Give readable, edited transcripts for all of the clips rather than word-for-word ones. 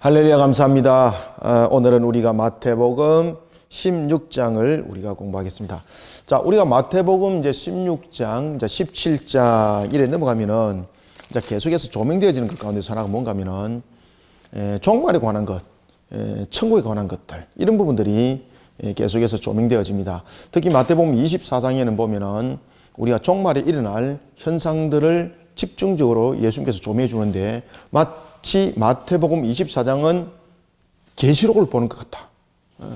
할렐루야, 감사합니다. 오늘은 우리가 마태복음 16장을 우리가 공부하겠습니다. 자, 우리가 마태복음 이제 16장, 이제 17장 이래 넘어가면은 이제 계속해서 조명되어지는 것 가운데 하나가 뭔가 하면은 종말에 관한 것, 천국에 관한 것들 이런 부분들이 계속해서 조명되어집니다. 특히 마태복음 24장에는 보면은 우리가 종말에 일어날 현상들을 집중적으로 예수님께서 조명해 주는데 마치 마태복음 24장은 계시록을 보는 것 같다.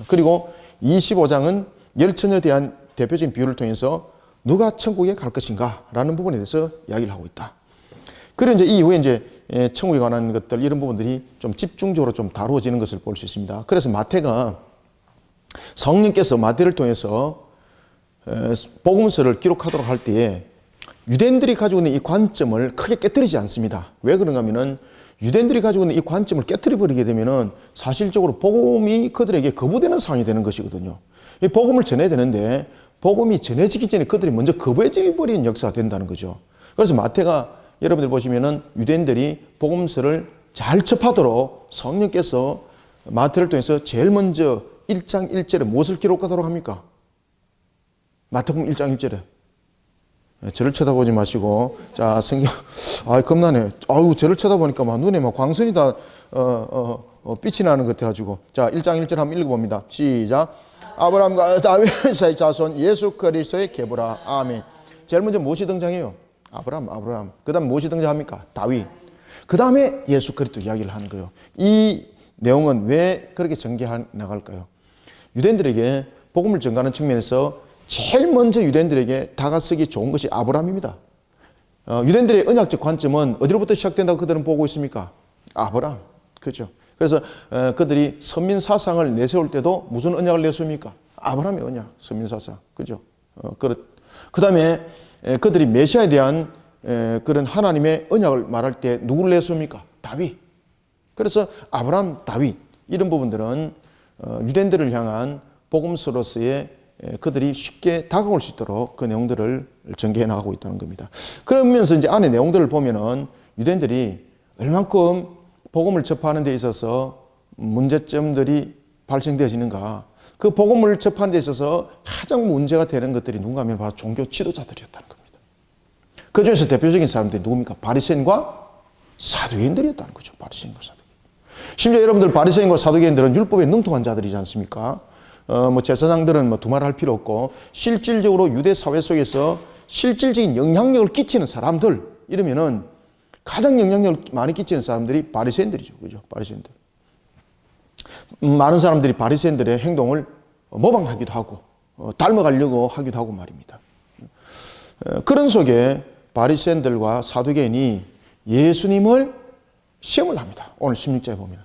그리고 25장은 열처녀에 대한 대표적인 비유를 통해서 누가 천국에 갈 것인가 라는 부분에 대해서 이야기를 하고 있다. 그리고 이제 이후에 이제 천국에 관한 것들 이런 부분들이 좀 집중적으로 좀 다루어지는 것을 볼 수 있습니다. 그래서 마태가 성령께서 마태를 통해서 복음서를 기록하도록 할 때에 유대인들이 가지고 있는 이 관점을 크게 깨뜨리지 않습니다. 왜 그런가 하면은 유대인들이 가지고 있는 이 관점을 깨뜨려 버리게 되면은 사실적으로 복음이 그들에게 거부되는 상황이 되는 것이거든요. 이 복음을 전해야 되는데 복음이 전해지기 전에 그들이 먼저 거부해 버리는 역사가 된다는 거죠. 그래서 마태가 여러분들 보시면은 유대인들이 복음서를 잘 접하도록 성령께서 마태를 통해서 제일 먼저 1장 1절에 무엇을 기록하도록 합니까? 마태복음 1장 1절에 저를 쳐다보지 마시고, 자, 성경, 겁나네. 저를 쳐다보니까 막 눈에 막 광선이 다, 빛이 나는 것 같아가지고. 자, 1장 1절 한번 읽어봅니다. 시작. 아브라함과 다윗의 자손 예수 그리스도의 계보라. 아멘. 제일 먼저 무엇이 등장해요? 아브라함. 그 다음에 무엇이 등장합니까? 다윗. 그 다음에 예수 그리스도 이야기를 하는 거예요. 이 내용은 왜 그렇게 전개해 나갈까요? 유대인들에게 복음을 전가하는 측면에서 제일 먼저 유대인들에게 다가서기 좋은 것이 아브라함입니다. 유대인들의 언약적 관점은 어디로부터 시작된다고 그들은 보고 있습니까? 아브라함. 그렇죠. 그래서 그들이 선민 사상을 내세울 때도 무슨 언약을 내세웁니까? 아브라함의 언약, 선민 사상. 그죠? 그 다음에 그들이 메시아에 대한 그런 하나님의 언약을 말할 때 누구를 내세웁니까? 다윗. 그래서 아브라함, 다윗 이런 부분들은 유대인들을 향한 복음서로서의 그들이 쉽게 다가올 수 있도록 그 내용들을 전개해 나가고 있다는 겁니다. 그러면서 이제 안에 내용들을 보면은 유대인들이 얼만큼 복음을 접하는 데 있어서 문제점들이 발생되어지는가. 그 복음을 접하는 데 있어서 가장 문제가 되는 것들이 누군가 하면 바로 종교 지도자들이었다는 겁니다. 그 중에서 대표적인 사람들이 누굽니까? 바리새인과 사두개인들이었다는 거죠. 바리새인과 사두개인. 심지어 여러분들 바리새인과 사두개인들은 율법에 능통한 자들이지 않습니까? 제사장들은 두말할 필요 없고 실질적으로 유대 사회 속에서 실질적인 영향력을 끼치는 사람들 이러면은 가장 영향력을 많이 끼치는 사람들이 바리새인들이죠. 그죠? 바리새인들. 많은 사람들이 바리새인들의 행동을 모방하기도 하고 닮아가려고 하기도 하고 말입니다. 그런 속에 바리새인들과 사두개인이 예수님을 시험을 합니다. 오늘 16절에 보면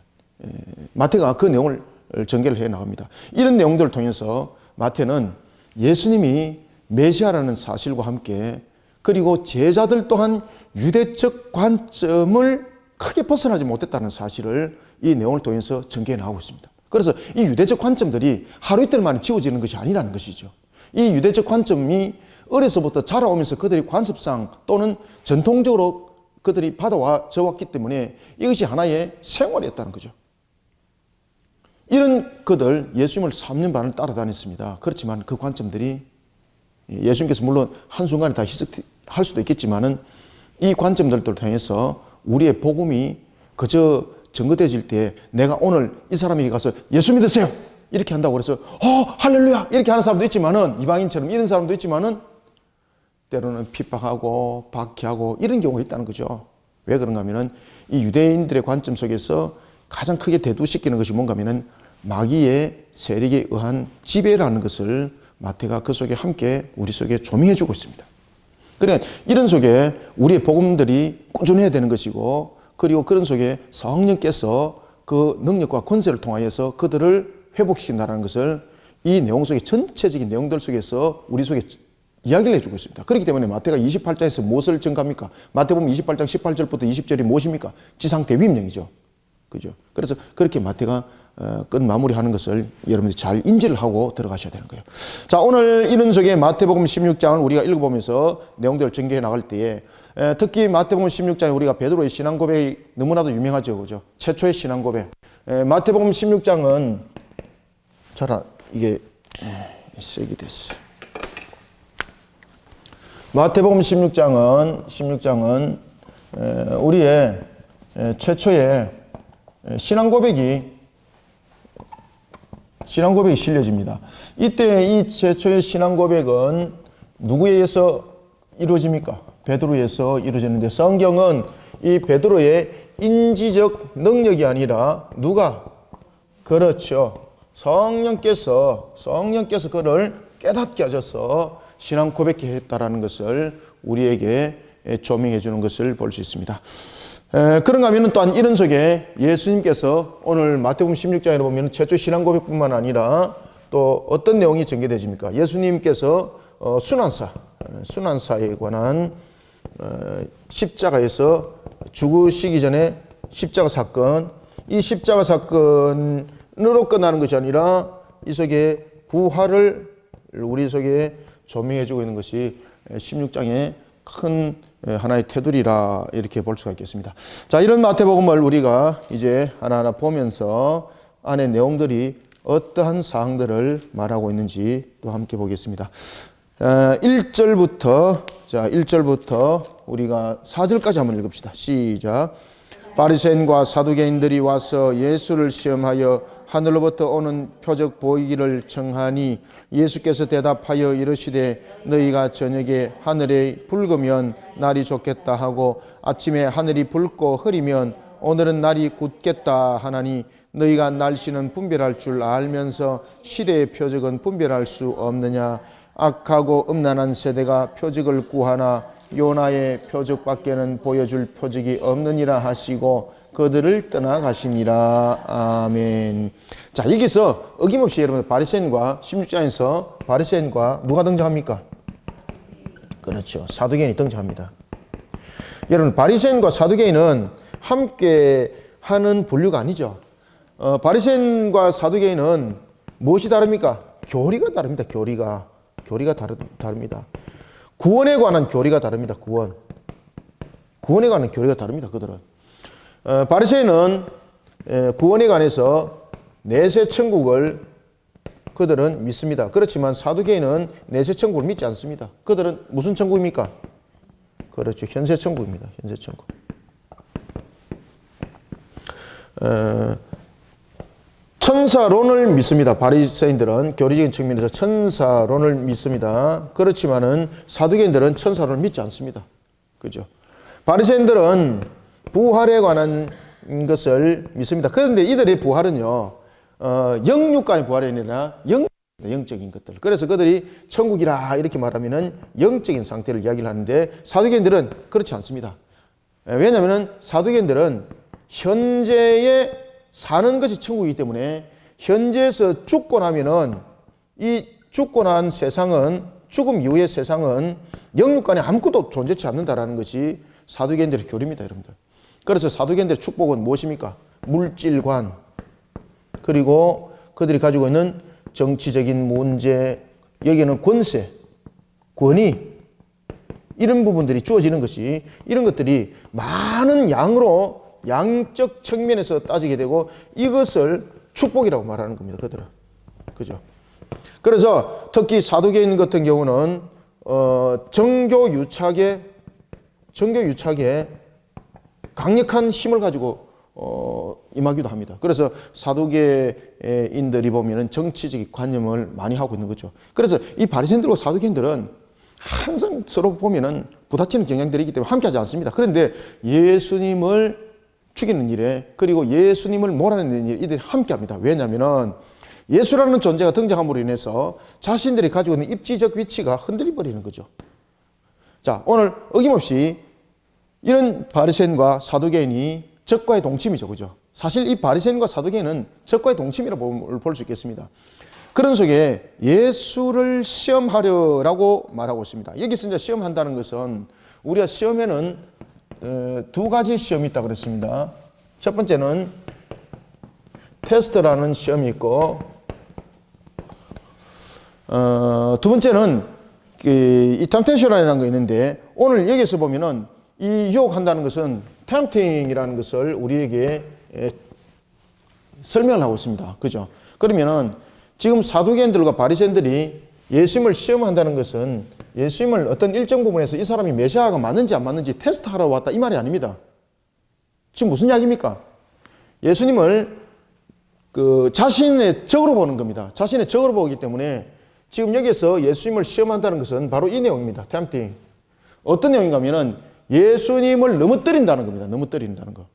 마태가 그 내용을 전개를 해 나갑니다. 이런 내용들을 통해서 마태는 예수님이 메시아라는 사실과 함께 그리고 제자들 또한 유대적 관점을 크게 벗어나지 못했다는 사실을 이 내용을 통해서 전개해 나가고 있습니다. 그래서 이 유대적 관점들이 하루 이틀 만에 지워지는 것이 아니라는 것이죠. 이 유대적 관점이 어려서부터 자라오면서 그들이 관습상 또는 전통적으로 그들이 받아왔기 때문에 이것이 하나의 생활이었다는 거죠. 이런 그들 예수님을 3년 반을 따라다녔습니다. 그렇지만 그 관점들이 예수님께서 물론 한순간에 다 희석할 수도 있겠지만은 이 관점들을 통해서 우리의 복음이 그저 증거되어질 때 내가 오늘 이 사람에게 가서 예수 믿으세요 이렇게 한다고 그래서 할렐루야 이렇게 하는 사람도 있지만은 이방인처럼 이런 사람도 있지만은 때로는 핍박하고 박해하고 이런 경우가 있다는 거죠. 왜 그런가 하면은 이 유대인들의 관점 속에서 가장 크게 대두시키는 것이 뭔가 하면은 마귀의 세력에 의한 지배라는 것을 마태가 그 속에 함께 우리 속에 조명해 주고 있습니다. 그러니까 이런 속에 우리의 복음들이 꾸준해야 되는 것이고 그리고 그런 속에 성령께서 그 능력과 권세를 통하여서 그들을 회복시킨다는 것을 이 내용 속에 전체적인 내용들 속에서 우리 속에 이야기를 해주고 있습니다. 그렇기 때문에 마태가 28장에서 무엇을 증가합니까? 마태복음 28장 18절부터 20절이 무엇입니까? 지상 대위임령이죠. 그죠? 그래서 그렇게 마태가 끝 마무리하는 것을 여러분들이 잘 인지를 하고 들어가셔야 되는 거예요. 자, 오늘 이런 속에 마태복음 16장을 우리가 읽어보면서 내용들을 전개해 나갈 때에 특히 마태복음 16장에 우리가 베드로의 신앙 고백이 너무나도 유명하죠. 그죠? 최초의 신앙 고백. 마태복음 16장은 이게 색이 됐어. 마태복음 16장은 우리의 최초의 신앙 고백이 실려집니다. 이때 이 최초의 신앙 고백은 누구에 의해서 이루어집니까? 베드로에 의해서 이루어졌는데, 성경은 이 베드로의 인지적 능력이 아니라 누가? 그렇죠. 성령께서 그를 깨닫게 하셔서 신앙 고백해 했다라는 것을 우리에게 조명해 주는 것을 볼 수 있습니다. 그런가 하면 또한 이런 속에 예수님께서 오늘 마태복음 16장에 보면 최초 신앙 고백뿐만 아니라 또 어떤 내용이 전개되십니까? 예수님께서 순환사에 관한 십자가에서 죽으시기 전에 십자가 사건, 이 십자가 사건으로 끝나는 것이 아니라 이 속에 부활을 우리 속에 조명해 주고 있는 것이 16장의 큰 하나의 테두리라 이렇게 볼 수가 있겠습니다. 자, 이런 마태복음을 우리가 이제 하나하나 보면서 안에 내용들이 어떠한 사항들을 말하고 있는지 또 함께 보겠습니다. 1절부터 우리가 4절까지 한번 읽읍시다. 시작. 바리새인과 사두개인들이 와서 예수를 시험하여 하늘로부터 오는 표적 보이기를 청하니 예수께서 대답하여 이르시되 너희가 저녁에 하늘이 붉으면 날이 좋겠다 하고 아침에 하늘이 붉고 흐리면 오늘은 날이 굳겠다 하나니 너희가 날씨는 분별할 줄 알면서 시대의 표적은 분별할 수 없느냐. 악하고 음란한 세대가 표적을 구하나 요나의 표적밖에는 보여줄 표적이 없느니라 하시고 그들을 떠나가시니라. 아멘. 자, 여기서 어김없이 여러분 바리새인과 16장에서 바리새인과 누가 등장합니까? 그렇죠. 사두개인이 등장합니다. 여러분 바리새인과 사두개인은 함께 하는 분류가 아니죠. 바리새인과 사두개인은 무엇이 다릅니까? 교리가 다릅니다. 교리가 다릅니다. 구원에 관한 교리가 다릅니다. 구원에 관한 교리가 다릅니다. 그들은 바리새인은 구원에 관해서 내세 천국을 그들은 믿습니다. 그렇지만 사두개인은 내세 천국을 믿지 않습니다. 그들은 무슨 천국입니까? 그렇죠. 현세 천국입니다. 현세 천국. 천사론을 믿습니다. 바리새인들은 교리적인 측면에서 천사론을 믿습니다. 그렇지만은 사두개인들은 천사론을 믿지 않습니다. 그죠? 바리새인들은 부활에 관한 것을 믿습니다. 그런데 이들의 부활은요, 영육 간의 부활이 아니라 영적인 것들. 그래서 그들이 천국이라 이렇게 말하면은 영적인 상태를 이야기를 하는데 사두개인들은 그렇지 않습니다. 왜냐하면은 사두개인들은 현재에 사는 것이 천국이기 때문에 현재에서 죽고 나면은 이 죽고 난 세상은, 죽음 이후의 세상은 영육간에 아무것도 존재치 않는다라는 것이 사두개인들의 교리입니다, 여러분들. 그래서 사두개인들의 축복은 무엇입니까? 물질관, 그리고 그들이 가지고 있는 정치적인 문제, 여기는 권세, 권위, 이런 부분들이 주어지는 것이, 이런 것들이 많은 양으로 양적 측면에서 따지게 되고 이것을 축복이라고 말하는 겁니다. 그들은. 그죠? 그래서 특히 사두개인 같은 경우는 정교 유착에 강력한 힘을 가지고 임하기도 합니다. 그래서 사두개인들이 보면은 정치적 관념을 많이 하고 있는 거죠. 그래서 이 바리새인들과 사두개인들은 항상 서로 보면은 부딪히는 경향들이 있기 때문에 함께하지 않습니다. 그런데 예수님을 죽이는 일에, 그리고 예수님을 몰아내는 일에 이들이 함께합니다. 왜냐하면 예수라는 존재가 등장함으로 인해서 자신들이 가지고 있는 입지적 위치가 흔들려버리는 거죠. 자, 오늘 어김없이 이런 바리새인과 사두개인이 적과의 동침이죠. 그죠? 사실 이 바리새인과 사두개인은 적과의 동침이라고 볼 수 있겠습니다. 그런 속에 예수를 시험하려라고 말하고 있습니다. 여기서 이제 시험한다는 것은 우리가 시험에는 두 가지 시험이 있다고 그랬습니다. 첫 번째는 테스트라는 시험이 있고, 두 번째는 이 템테이션이라는 거 있는데, 오늘 여기서 보면은 이 유혹한다는 것은 템팅이라는 것을 우리에게 설명을 하고 있습니다. 그죠? 그러면은 지금 사두개인들과 바리새인들이 예수님을 시험한다는 것은 예수님을 어떤 일정 부분에서 이 사람이 메시아가 맞는지 안 맞는지 테스트하러 왔다 이 말이 아닙니다. 지금 무슨 이야기입니까? 예수님을 자신의 적으로 보는 겁니다. 자신의 적으로 보기 때문에 지금 여기서 예수님을 시험한다는 것은 바로 이 내용입니다. 템팅. 어떤 내용인가 하면은 예수님을 넘어뜨린다는 겁니다. 넘어뜨린다는 거.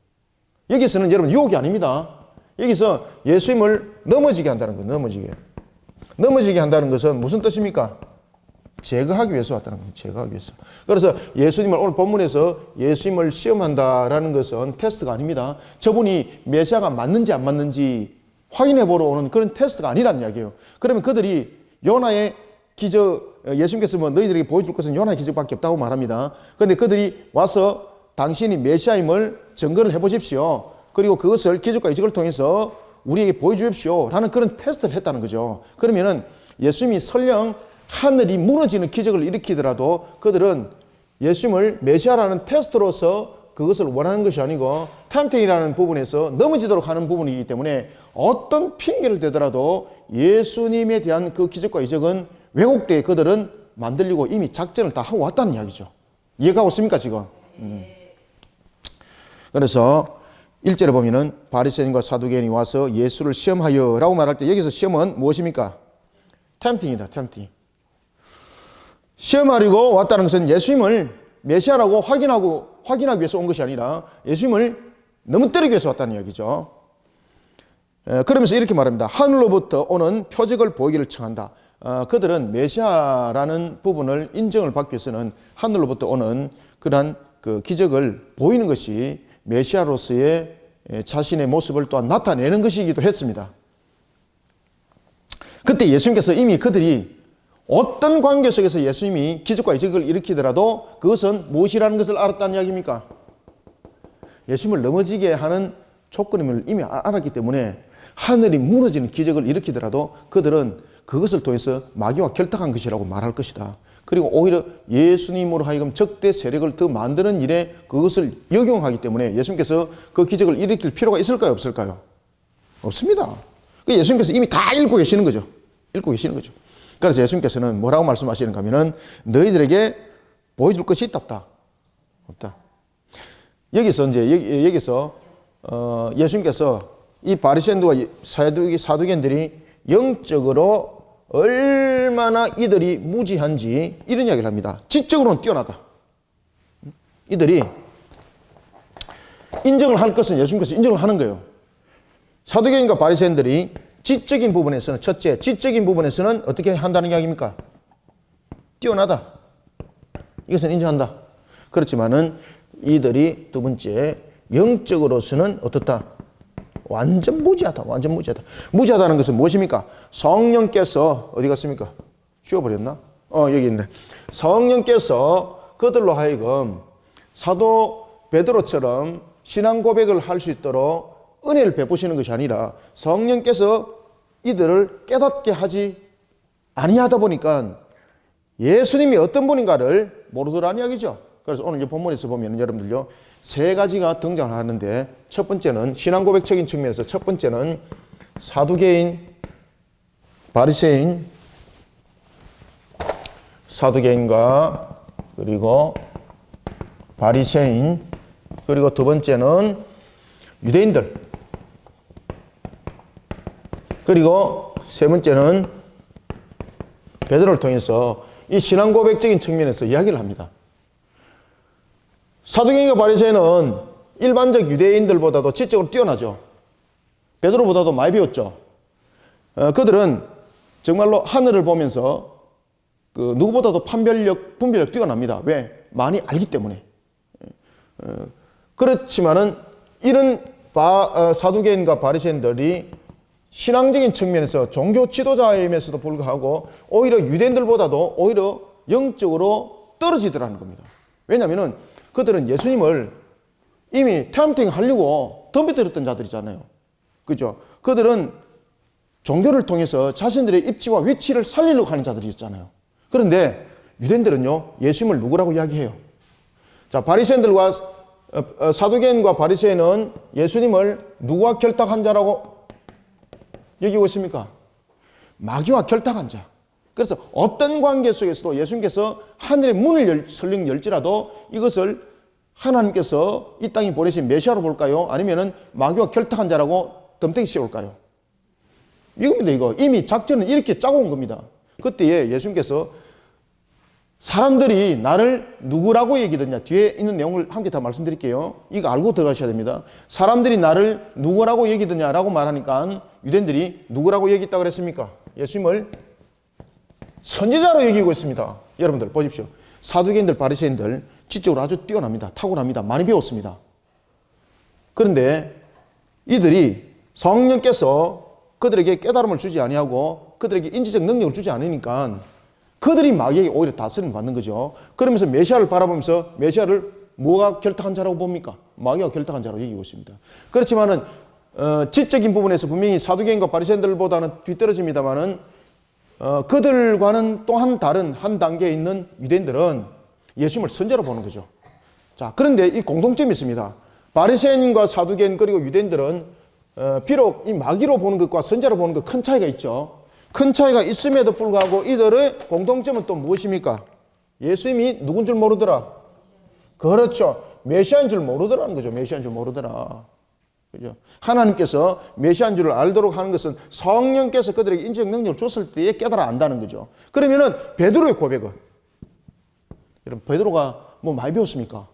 여기서는 여러분 유혹이 아닙니다. 여기서 예수님을 넘어지게 한다는 거예요. 넘어지게 한다는 것은 무슨 뜻입니까? 제거하기 위해서 왔다는 겁니다. 제거하기 위해서. 그래서 예수님을 오늘 본문에서 예수님을 시험한다라는 것은 테스트가 아닙니다. 저분이 메시아가 맞는지 안 맞는지 확인해 보러 오는 그런 테스트가 아니라는 이야기예요. 그러면 그들이 요나의 기적, 예수님께서 뭐 너희들에게 보여줄 것은 요나의 기적밖에 없다고 말합니다. 그런데 그들이 와서 당신이 메시아임을 증거를 해보십시오. 그리고 그것을 기적과 이적을 통해서 우리에게 보여주십시오. 라는 그런 테스트를 했다는 거죠. 그러면은 예수님이 설령 하늘이 무너지는 기적을 일으키더라도 그들은 예수님을 메시아라는 테스트로서 그것을 원하는 것이 아니고 템팅이라는 부분에서 넘어지도록 하는 부분이기 때문에 어떤 핑계를 대더라도 예수님에 대한 그 기적과 이적은 왜곡되게 그들은 만들려고 이미 작전을 다 하고 왔다는 이야기죠. 이해가 오십니까 지금? 그래서 1절에 보면은 바리새인과 사두개인이 와서 예수를 시험하여 라고 말할 때 여기서 시험은 무엇입니까? 템팅이다. 템팅. 시험하려고 왔다는 것은 예수님을 메시아라고 확인하기 위해서 온 것이 아니라 예수님을 넘어뜨리기 위해서 왔다는 이야기죠. 그러면서 이렇게 말합니다. 하늘로부터 오는 표적을 보이기를 청한다. 그들은 메시아라는 부분을 인정을 받기 위해서는 하늘로부터 오는 그러한 그 기적을 보이는 것이 메시아로서의 자신의 모습을 또한 나타내는 것이기도 했습니다. 그때 예수님께서 이미 그들이 어떤 관계 속에서 예수님이 기적과 이적을 일으키더라도 그것은 무엇이라는 것을 알았다는 이야기입니까? 예수님을 넘어지게 하는 조건임을 이미 알았기 때문에 하늘이 무너지는 기적을 일으키더라도 그들은 그것을 통해서 마귀와 결탁한 것이라고 말할 것이다. 그리고 오히려 예수님으로 하여금 적대 세력을 더 만드는 일에 그것을 역용하기 때문에 예수님께서 그 기적을 일으킬 필요가 있을까요? 없을까요? 없습니다. 예수님께서 이미 다 읽고 계시는 거죠. 그래서 예수님께서는 뭐라고 말씀하시는가 하면은 너희들에게 보여줄 것이 있다 없다. 여기서 예수님께서 이 바리새인들과 사두개인들이 영적으로 얼마나 이들이 무지한지 이런 이야기를 합니다. 지적으로는 뛰어나다. 이들이 인정을 할 것은 예수님께서 인정을 하는 거예요. 사두개인과 바리새인들이 지적인 부분에서는 첫째, 지적인 부분에서는 어떻게 한다는 이야기입니까? 뛰어나다. 이것은 인정한다. 그렇지만은 이들이 두 번째, 영적으로서는 어떻다? 완전 무지하다. 무지하다는 것은 무엇입니까? 성령께서 어디 갔습니까? 지워버렸나? 여기 있네. 성령께서 그들로 하여금 사도 베드로처럼 신앙 고백을 할 수 있도록 은혜를 베푸시는 것이 아니라 성령께서 이들을 깨닫게 하지 아니하다 보니까 예수님이 어떤 분인가를 모르더라는 이야기죠. 그래서 오늘 이 본문에서 보면 여러분들요, 세 가지가 등장하는데 첫 번째는 신앙 고백적인 측면에서 첫 번째는 사두개인, 바리새인, 사두개인과 그리고 바리새인, 그리고 두 번째는 유대인들, 그리고 세 번째는 베드로를 통해서 이 신앙 고백적인 측면에서 이야기를 합니다. 사두개인과 바리새인은 일반적 유대인들보다도 지적으로 뛰어나죠. 베드로보다도 많이 배웠죠. 그들은 정말로 하늘을 보면서 누구보다도 분별력 뛰어납니다. 왜? 많이 알기 때문에. 그렇지만은 이런 사두개인과 바리새인들이 신앙적인 측면에서 종교 지도자임에서도 불구하고 오히려 유대인들보다도 오히려 영적으로 떨어지더라는 겁니다. 왜냐하면은 그들은 예수님을 이미 템팅 하려고 덤벼들었던 자들이잖아요. 그죠? 그들은 종교를 통해서 자신들의 입지와 위치를 살리려고 하는 자들이었잖아요. 그런데 유대인들은요, 예수님을 누구라고 이야기해요? 자, 바리새인들과 사두개인과 바리새인은 예수님을 누구와 결탁한 자라고 여기고 있습니까? 마귀와 결탁한 자. 그래서 어떤 관계 속에서도 예수님께서 하늘의 문을 설령 열지라도 이것을 하나님께서 이 땅에 보내신 메시아로 볼까요? 아니면은 마귀와 결탁한 자라고 덤탱이 씌울까요? 이겁니다, 이거. 이미 작전은 이렇게 짜고 온 겁니다. 그때에 예수님께서 사람들이 나를 누구라고 얘기하느냐, 뒤에 있는 내용을 함께 다 말씀드릴게요. 이거 알고 들어가셔야 됩니다. 사람들이 나를 누구라고 얘기하느냐라고 말하니까 유대인들이 누구라고 얘기했다고 그랬습니까? 예수님을 선지자로 얘기하고 있습니다. 여러분들 보십시오. 사두개인들, 바리새인들 지적으로 아주 뛰어납니다. 탁월합니다. 많이 배웠습니다. 그런데 이들이 성령께서 그들에게 깨달음을 주지 아니하고 그들에게 인지적 능력을 주지 않으니까 그들이 마귀에게 오히려 다스림을 받는 거죠. 그러면서 메시아를 바라보면서 메시아를 뭐가 결탁한 자라고 봅니까? 마귀가 결탁한 자라고 얘기하고 있습니다. 그렇지만은 지적인 부분에서 분명히 사두개인과 바리새인들보다는 뒤떨어집니다만은 그들과는 또한 다른 한 단계에 있는 유대인들은 예수님을 선제로 보는 거죠. 자, 그런데 이 공통점이 있습니다. 바리새인과 사두개인 그리고 유대인들은 비록 이 마귀로 보는 것과 선제로 보는 것 큰 차이가 있죠. 큰 차이가 있음에도 불구하고 이들의 공통점은 또 무엇입니까? 예수님이 누군 줄 모르더라. 그렇죠. 메시아인 줄 모르더라는 거죠. 메시아인 줄 모르더라. 그죠? 하나님께서 메시아인 줄을 알도록 하는 것은 성령께서 그들에게 인적 능력을 줬을 때에 깨달아 안다는 거죠. 그러면은 베드로의 고백은, 여러분 베드로가 뭐 많이 배웠습니까?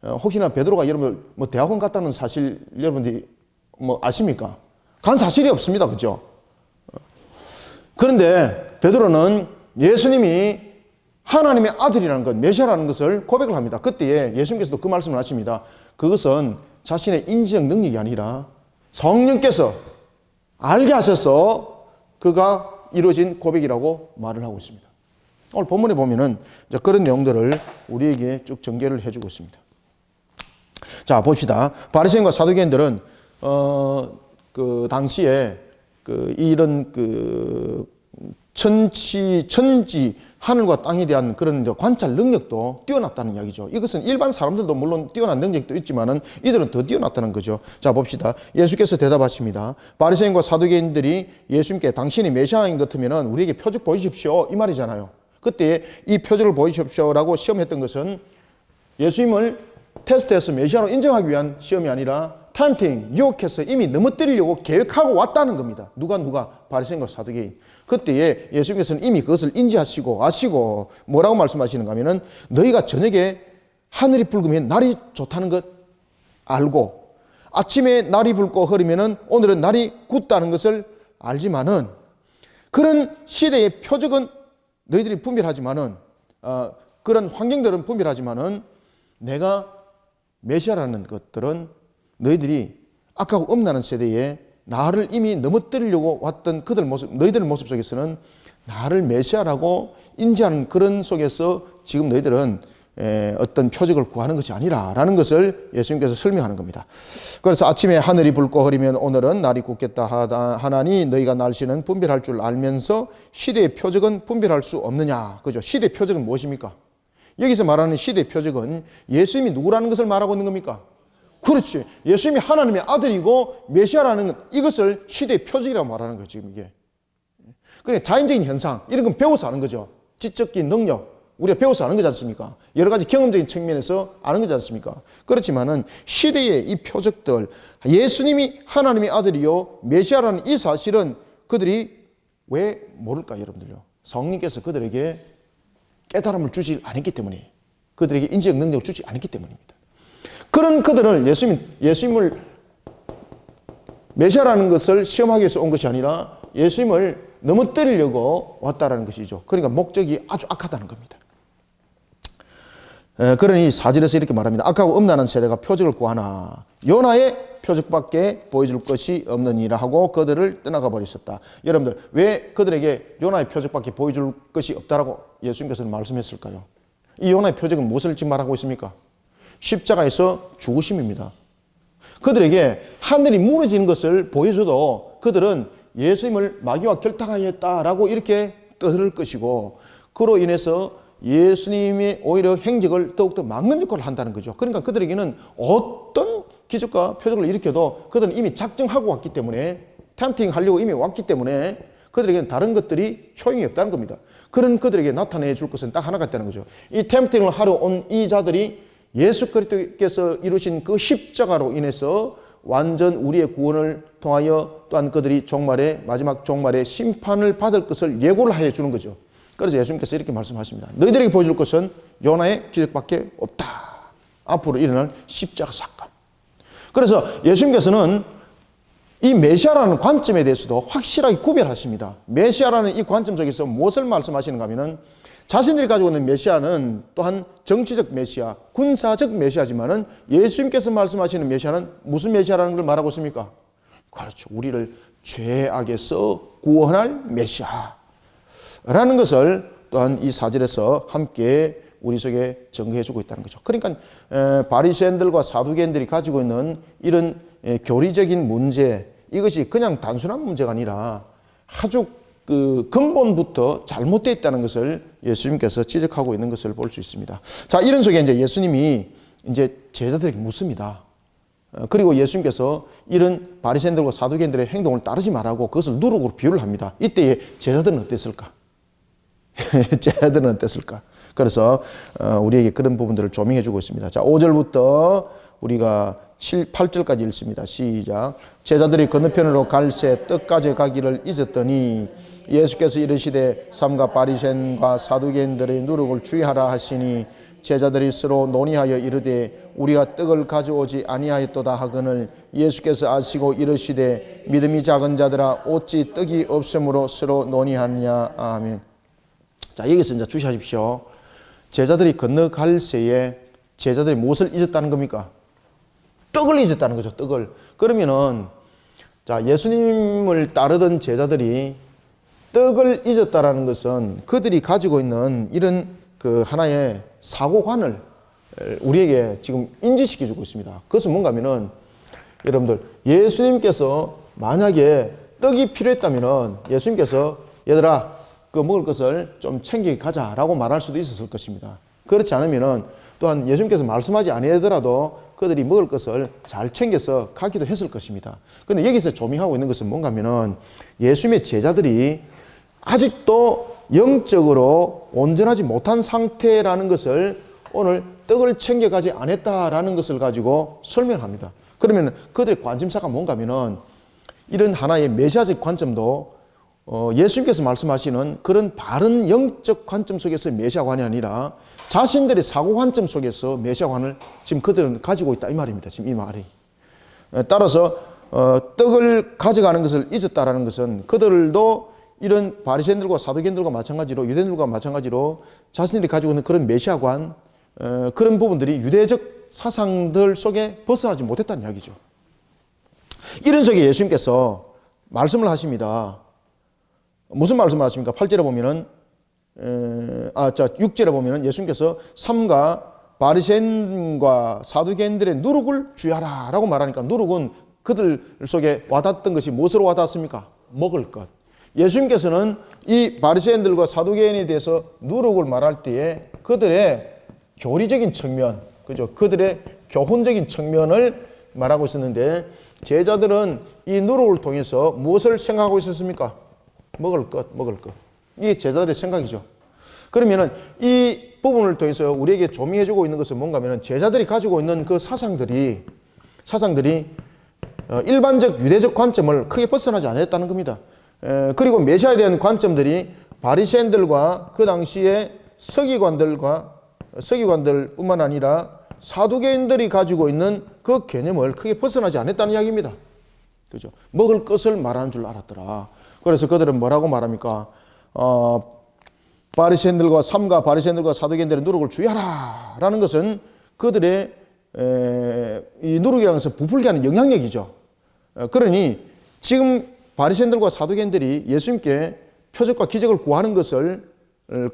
혹시나 베드로가 여러분 뭐 대학원 갔다는 사실 여러분들이 뭐 아십니까? 간 사실이 없습니다. 그죠? 그런데 베드로는 예수님이 하나님의 아들이라는 것, 메시아라는 것을 고백을 합니다. 그때에 예수님께서도 그 말씀을 하십니다. 그것은 자신의 인지적 능력이 아니라 성령께서 알게 하셔서 그가 이루어진 고백이라고 말을 하고 있습니다. 오늘 본문에 보면은 그런 내용들을 우리에게 쭉 전개를 해주고 있습니다. 자, 봅시다. 바리새인과 사두개인들은 그 당시에 이런 천지 하늘과 땅에 대한 그런 관찰 능력도 뛰어났다는 이야기죠. 이것은 일반 사람들도 물론 뛰어난 능력도 있지만은 이들은 더 뛰어났다는 거죠. 자, 봅시다. 예수께서 대답하십니다. 바리새인과 사두개인들이 예수님께 당신이 메시아인 것 같으면은 우리에게 표적 보이십시오, 이 말이잖아요. 그때 이 표적을 보이십시오라고 시험했던 것은 예수님을 테스트해서 메시아로 인정하기 위한 시험이 아니라 템팅, 유혹해서 이미 넘어뜨리려고 계획하고 왔다는 겁니다. 누가? 바리새인과 사두개인. 그때에 예수님께서는 이미 그것을 인지하시고 아시고 뭐라고 말씀하시는가 하면은 너희가 저녁에 하늘이 붉으면 날이 좋다는 것 알고 아침에 날이 붉고 흐리면은 오늘은 날이 굳다는 것을 알지만은 그런 시대의 표적은 너희들이 분별하지만은 그런 환경들은 분별하지만은 내가 메시아라는 것들은 너희들이 악하고 음란한 세대에 나를 이미 넘어뜨리려고 왔던 그들 모습, 너희들 모습 속에서는 나를 메시아라고 인지하는 그런 속에서 지금 너희들은 어떤 표적을 구하는 것이 아니라라는 것을 예수님께서 설명하는 겁니다. 그래서 아침에 하늘이 붉고 흐리면 오늘은 날이 굳겠다 하나니 너희가 날씨는 분별할 줄 알면서 시대의 표적은 분별할 수 없느냐. 그죠? 시대의 표적은 무엇입니까? 여기서 말하는 시대의 표적은 예수님이 누구라는 것을 말하고 있는 겁니까? 그렇지. 예수님이 하나님의 아들이고 메시아라는 것, 이것을 시대의 표적이라고 말하는 거예요, 지금 이게. 그러니까 자연적인 현상, 이런 건 배워서 아는 거죠. 지적인 능력, 우리가 배워서 아는 거지 않습니까? 여러 가지 경험적인 측면에서 아는 거지 않습니까? 그렇지만은 시대의 이 표적들, 예수님이 하나님의 아들이요, 메시아라는 이 사실은 그들이 왜 모를까, 여러분들요? 성령께서 그들에게 깨달음을 주지 않았기 때문에, 그들에게 인지적 능력을 주지 않았기 때문입니다. 그런 그들을 예수님을 메시아라는 것을 시험하기 위해서 온 것이 아니라 예수님을 넘어뜨리려고 왔다라는 것이죠. 그러니까 목적이 아주 악하다는 겁니다. 그러니 4절에서 이렇게 말합니다. 악하고 음란한 세대가 표적을 구하나 요나의 표적밖에 보여줄 것이 없느니라 하고 그들을 떠나가 버리셨다. 여러분들 왜 그들에게 요나의 표적밖에 보여줄 것이 없다라고 예수님께서는 말씀했을까요? 이 요나의 표적은 무엇을 지금 말하고 있습니까? 십자가에서 죽으심입니다. 그들에게 하늘이 무너지는 것을 보여줘도 그들은 예수님을 마귀와 결탁하였다라고 이렇게 떠들 것이고 그로 인해서 예수님의 오히려 행적을 더욱더 막는 역할을 한다는 거죠. 그러니까 그들에게는 어떤 기적과 표적을 일으켜도 그들은 이미 작정하고 왔기 때문에 템팅 하려고 이미 왔기 때문에 그들에게는 다른 것들이 효용이 없다는 겁니다. 그런 그들에게 나타내 줄 것은 딱 하나가 있다는 거죠. 이 템팅을 하러 온 이 자들이 예수 그리스도께서 이루신 그 십자가로 인해서 완전 우리의 구원을 통하여 또한 그들이 종말에 마지막 종말에 심판을 받을 것을 예고를 하여 주는 거죠. 그래서 예수님께서 이렇게 말씀하십니다. 너희들에게 보여줄 것은 요나의 기적밖에 없다. 앞으로 일어날 십자가 사건. 그래서 예수님께서는 이 메시아라는 관점에 대해서도 확실하게 구별하십니다. 메시아라는 이 관점 속에서 무엇을 말씀하시는가 하면은 자신들이 가지고 있는 메시아는 또한 정치적 메시아, 군사적 메시아지만은 예수님께서 말씀하시는 메시아는 무슨 메시아라는 걸 말하고 있습니까? 그렇죠. 우리를 죄악에서 구원할 메시아라는 것을 또한 이 사절에서 함께 우리 속에 증거해 주고 있다는 거죠. 그러니까 바리새인들과 사두개인들이 가지고 있는 이런 교리적인 문제, 이것이 그냥 단순한 문제가 아니라 아주 그 근본부터 잘못되어 있다는 것을 예수님께서 지적하고 있는 것을 볼 수 있습니다. 자, 이런 속에 이제 예수님이 이제 제자들에게 묻습니다. 그리고 예수님께서 이런 바리새인들과 사두개인들의 행동을 따르지 말라고 그것을 누룩으로 비유를 합니다. 이때에 제자들은 어땠을까? 제자들은 어땠을까? 그래서 우리에게 그런 부분들을 조명해 주고 있습니다. 자, 5절부터 우리가 8절까지 읽습니다. 시작. 제자들이 건너편으로 갈새 떡 가져가기를 잊었더니 예수께서 이르시되 삼가 바리새인과 사두개인들의 누룩을 주의하라 하시니 제자들이 서로 논의하여 이르되 우리가 떡을 가져오지 아니하였도다 하거늘 예수께서 아시고 이르시되 믿음이 작은 자들아 어찌 떡이 없으므로 서로 논의하느냐. 아멘. 자, 여기서 이제 주시하십시오. 제자들이 건너갈 새에 제자들이 무엇을 잊었다는 겁니까? 떡을 잊었다는 거죠. 떡을. 그러면은 자, 예수님을 따르던 제자들이 떡을 잊었다라는 것은 그들이 가지고 있는 이런 그 하나의 사고관을 우리에게 지금 인지시켜 주고 있습니다. 그것은 뭔가 하면은 여러분들 예수님께서 만약에 떡이 필요했다면은 예수님께서 얘들아 그 먹을 것을 좀 챙겨 가자라고 말할 수도 있었을 것입니다. 그렇지 않으면은 또한 예수님께서 말씀하지 아니하더라도 그들이 먹을 것을 잘 챙겨서 가기도 했을 것입니다. 그런데 여기서 조명하고 있는 것은 뭔가 하면은 예수님의 제자들이 아직도 영적으로 온전하지 못한 상태라는 것을 오늘 떡을 챙겨가지 않았다라는 것을 가지고 설명합니다. 그러면 그들의 관심사가 뭔가 하면은 이런 하나의 메시아적 관점도 예수님께서 말씀하시는 그런 바른 영적 관점 속에서 메시아관이 아니라 자신들의 사고 관점 속에서 메시아관을 지금 그들은 가지고 있다 이 말입니다. 지금 이 말이. 따라서 떡을 가져가는 것을 잊었다라는 것은 그들도 이런 바리새인들과 사두개인들과 마찬가지로 유대인들과 마찬가지로 자신들이 가지고 있는 그런 메시아관 그런 부분들이 유대적 사상들 속에 벗어나지 못했다는 이야기죠. 이런 속에 예수님께서 말씀을 하십니다. 무슨 말씀을 하십니까? 8절에 보면은 6절에 보면은 예수님께서 삼가 바리새인과 사두개인들의 누룩을 주의하라라고 말하니까 누룩은 그들 속에 와닿았던 것이 무엇으로 와닿았습니까? 먹을 것. 예수님께서는 이 바리새인들과 사두개인에 대해서 누룩을 말할 때에 그들의 교리적인 측면, 그죠? 그들의 교훈적인 측면을 말하고 있었는데 제자들은 이 누룩을 통해서 무엇을 생각하고 있었습니까? 먹을 것. 이게 제자들의 생각이죠. 그러면은 이 부분을 통해서 우리에게 조명해주고 있는 것은 뭔가 하면은 제자들이 가지고 있는 그 사상들이 일반적 유대적 관점을 크게 벗어나지 않았다는 겁니다. 그리고 메시아에 대한 관점들이 바리새인들과 그 당시에 서기관들뿐만 아니라 사두개인들이 가지고 있는 그 개념을 크게 벗어나지 않았다는 이야기입니다. 그죠? 먹을 것을 말하는 줄 알았더라. 그래서 그들은 뭐라고 말합니까? 바리새인들과 사두개인들의 누룩을 주의하라 라는 것은 그들의 이 누룩이라는 것은 부풀게 하는 영향력이죠. 그러니 지금 바리새인들과 사두개인들이 예수님께 표적과 기적을 구하는 것을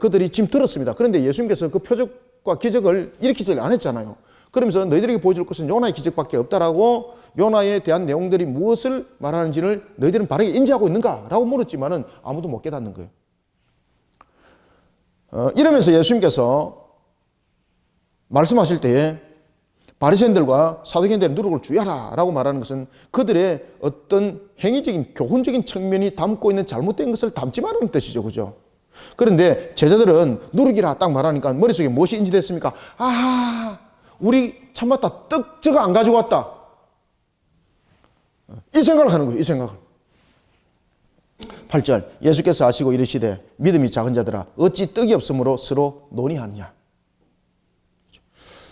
그들이 지금 들었습니다. 그런데 예수님께서 그 표적과 기적을 일으키지 않았잖아요. 그러면서 너희들에게 보여줄 것은 요나의 기적밖에 없다라고 요나에 대한 내용들이 무엇을 말하는지를 너희들은 바르게 인지하고 있는가라고 물었지만은 아무도 못 깨닫는 거예요. 이러면서 예수님께서 말씀하실 때에 바리새인들과 사두개인들의 누룩을 주의하라 라고 말하는 것은 그들의 어떤 행위적인 교훈적인 측면이 담고 있는 잘못된 것을 담지 말라는 뜻이죠. 그죠? 그런데 제자들은 누룩이라 딱 말하니까 머릿속에 무엇이 인지됐습니까? 아, 우리 참았다. 떡 저거 안 가지고 왔다. 이 생각을 하는 거예요. 이 생각을. 8절 예수께서 아시고 이르시되 믿음이 작은 자들아 어찌 떡이 없으므로 서로 논의하느냐.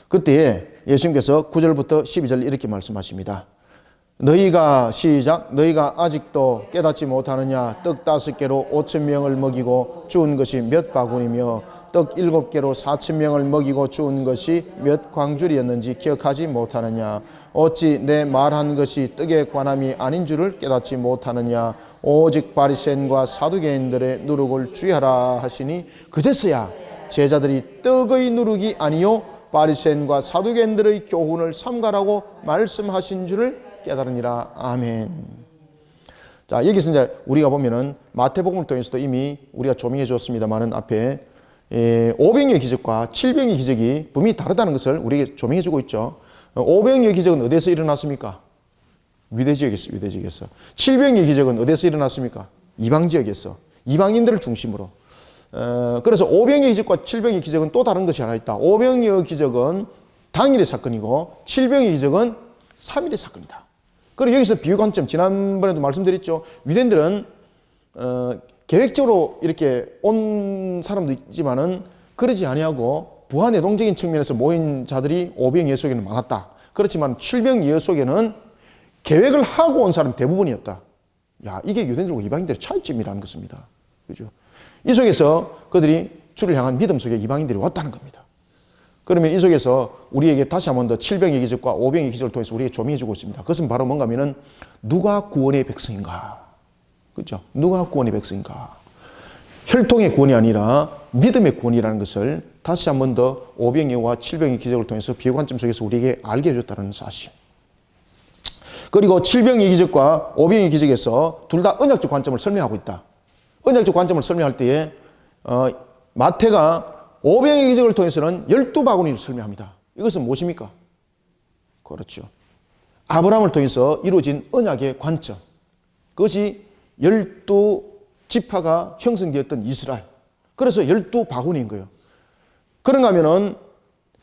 그때 예수님께서 9절부터 12절 이렇게 말씀하십니다. 너희가 시작 너희가 아직도 깨닫지 못하느냐. 떡 5개로 5,000명을 먹이고 주운 것이 몇 바구니며 떡 7개로 4,000명을 먹이고 주운 것이 몇 광줄이었는지 기억하지 못하느냐. 어찌 내 말한 것이 떡에 관함이 아닌 줄을 깨닫지 못하느냐. 오직 바리새인과 사두개인들의 누룩을 주의하라 하시니 그제서야 제자들이 떡의 누룩이 아니요 바리새인과 사두개인들의 교훈을 삼가라고 말씀하신 줄을 깨달으니라. 아멘. 자, 여기서 이제 우리가 보면은 마태복음을 통해서도 이미 우리가 조명해 주었습니다만은 앞에 500의 기적과 700의 기적이 분명히 다르다는 것을 우리에게 조명해 주고 있죠. 500의 기적은 어디서 일어났습니까? 유대 지역에서, 유대 지역에서. 700의 기적은 어디서 일어났습니까? 이방 지역에서. 이방인들을 중심으로. 그래서 500의 기적과 700의 기적은 또 다른 것이 하나 있다. 500의 기적은 당일의 사건이고 700의 기적은 3일의 사건이다. 그리고 여기서 비유 관점, 지난번에도 말씀드렸죠. 유대인들은 계획적으로 이렇게 온 사람도 있지만은 그러지 아니하고 부하내동적인 측면에서 모인 자들이 500 예수 속에는 많았다. 그렇지만 700 예수 속에는 계획을 하고 온 사람 대부분이었다. 야, 이게 유대인들과 이방인들의 차이점이라는 것입니다. 그죠? 이 속에서 그들이 주를 향한 믿음 속에 이방인들이 왔다는 겁니다. 그러면 이 속에서 우리에게 다시 한 번 더 700의 기적과 500의 기적을 통해서 우리에게 조명해 주고 있습니다. 그것은 바로 뭔가 하면은 누가 구원의 백성인가? 그렇죠? 누가 구원의 백성인가? 혈통의 구원이 아니라 믿음의 구원이라는 것을 다시 한 번 더 500의 700의 기적을 통해서 비유 관점 속에서 우리에게 알게 해줬다는 사실. 그리고 700의 기적과 500의 기적에서 둘 다 언약적 관점을 설명하고 있다. 언약적 관점을 설명할 때에 마태가 500의 기적을 통해서는 12바구니를 설명합니다. 이것은 무엇입니까? 그렇죠. 아브라함을 통해서 이루어진 언약의 관점. 그것이 12지파가 형성되었던 이스라엘. 그래서 12바구니인 거예요. 그런가 하면은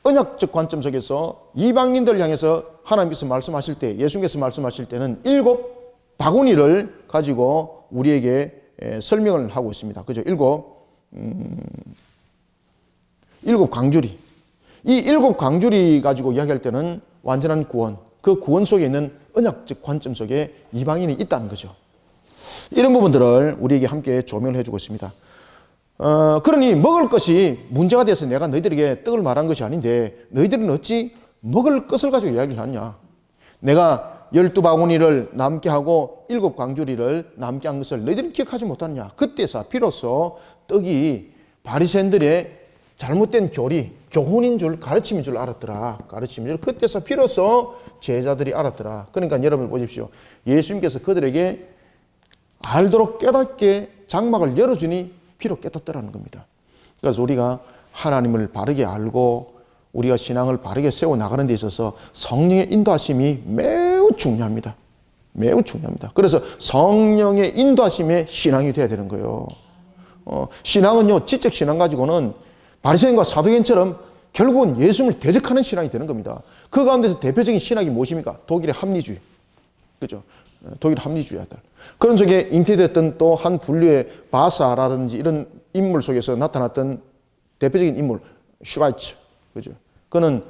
언약적 관점 속에서 이방인들 향해서 하나님께서 말씀하실 때, 예수님께서 말씀하실 때는 7바구니를 가지고 우리에게 설명을 하고 있습니다. 그죠? 7 광주리. 이 7 광주리 가지고 이야기할 때는 완전한 구원, 그 구원 속에 있는 언약적 관점 속에 이방인이 있다는 거죠. 이런 부분들을 우리에게 함께 조명을 해주고 있습니다. 그러니 먹을 것이 문제가 돼서 내가 너희들에게 떡을 말한 것이 아닌데 너희들은 어찌 먹을 것을 가지고 이야기를 하냐. 내가 12바구니를 남게 하고 7 광주리를 남게 한 것을 너희들은 기억하지 못하느냐. 그때서 비로소 떡이 바리새인들의 잘못된 교훈인 줄, 가르침인 줄 알았더라. 가르침인 줄. 그때서 비로소 제자들이 알았더라. 그러니까 여러분 보십시오. 예수님께서 그들에게 알도록 깨닫게 장막을 열어주니 비록 깨닫더라는 겁니다. 그래서 우리가 하나님을 바르게 알고 우리가 신앙을 바르게 세워나가는 데 있어서 성령의 인도하심이 매우 중요합니다. 매우 중요합니다. 그래서 성령의 인도하심에 신앙이 돼야 되는 거예요. 신앙은요, 지적 신앙 가지고는 바리새인과 사두개인처럼 결국은 예수님을 대적하는 신앙이 되는 겁니다. 그 가운데서 대표적인 신학이 무엇입니까? 독일의 합리주의. 그죠? 독일 합리주의자들. 그런 속에 잉태됐던 또 한 분류의 바사라든지 이런 인물 속에서 나타났던 대표적인 인물, 슈바이츠. 그죠? 그는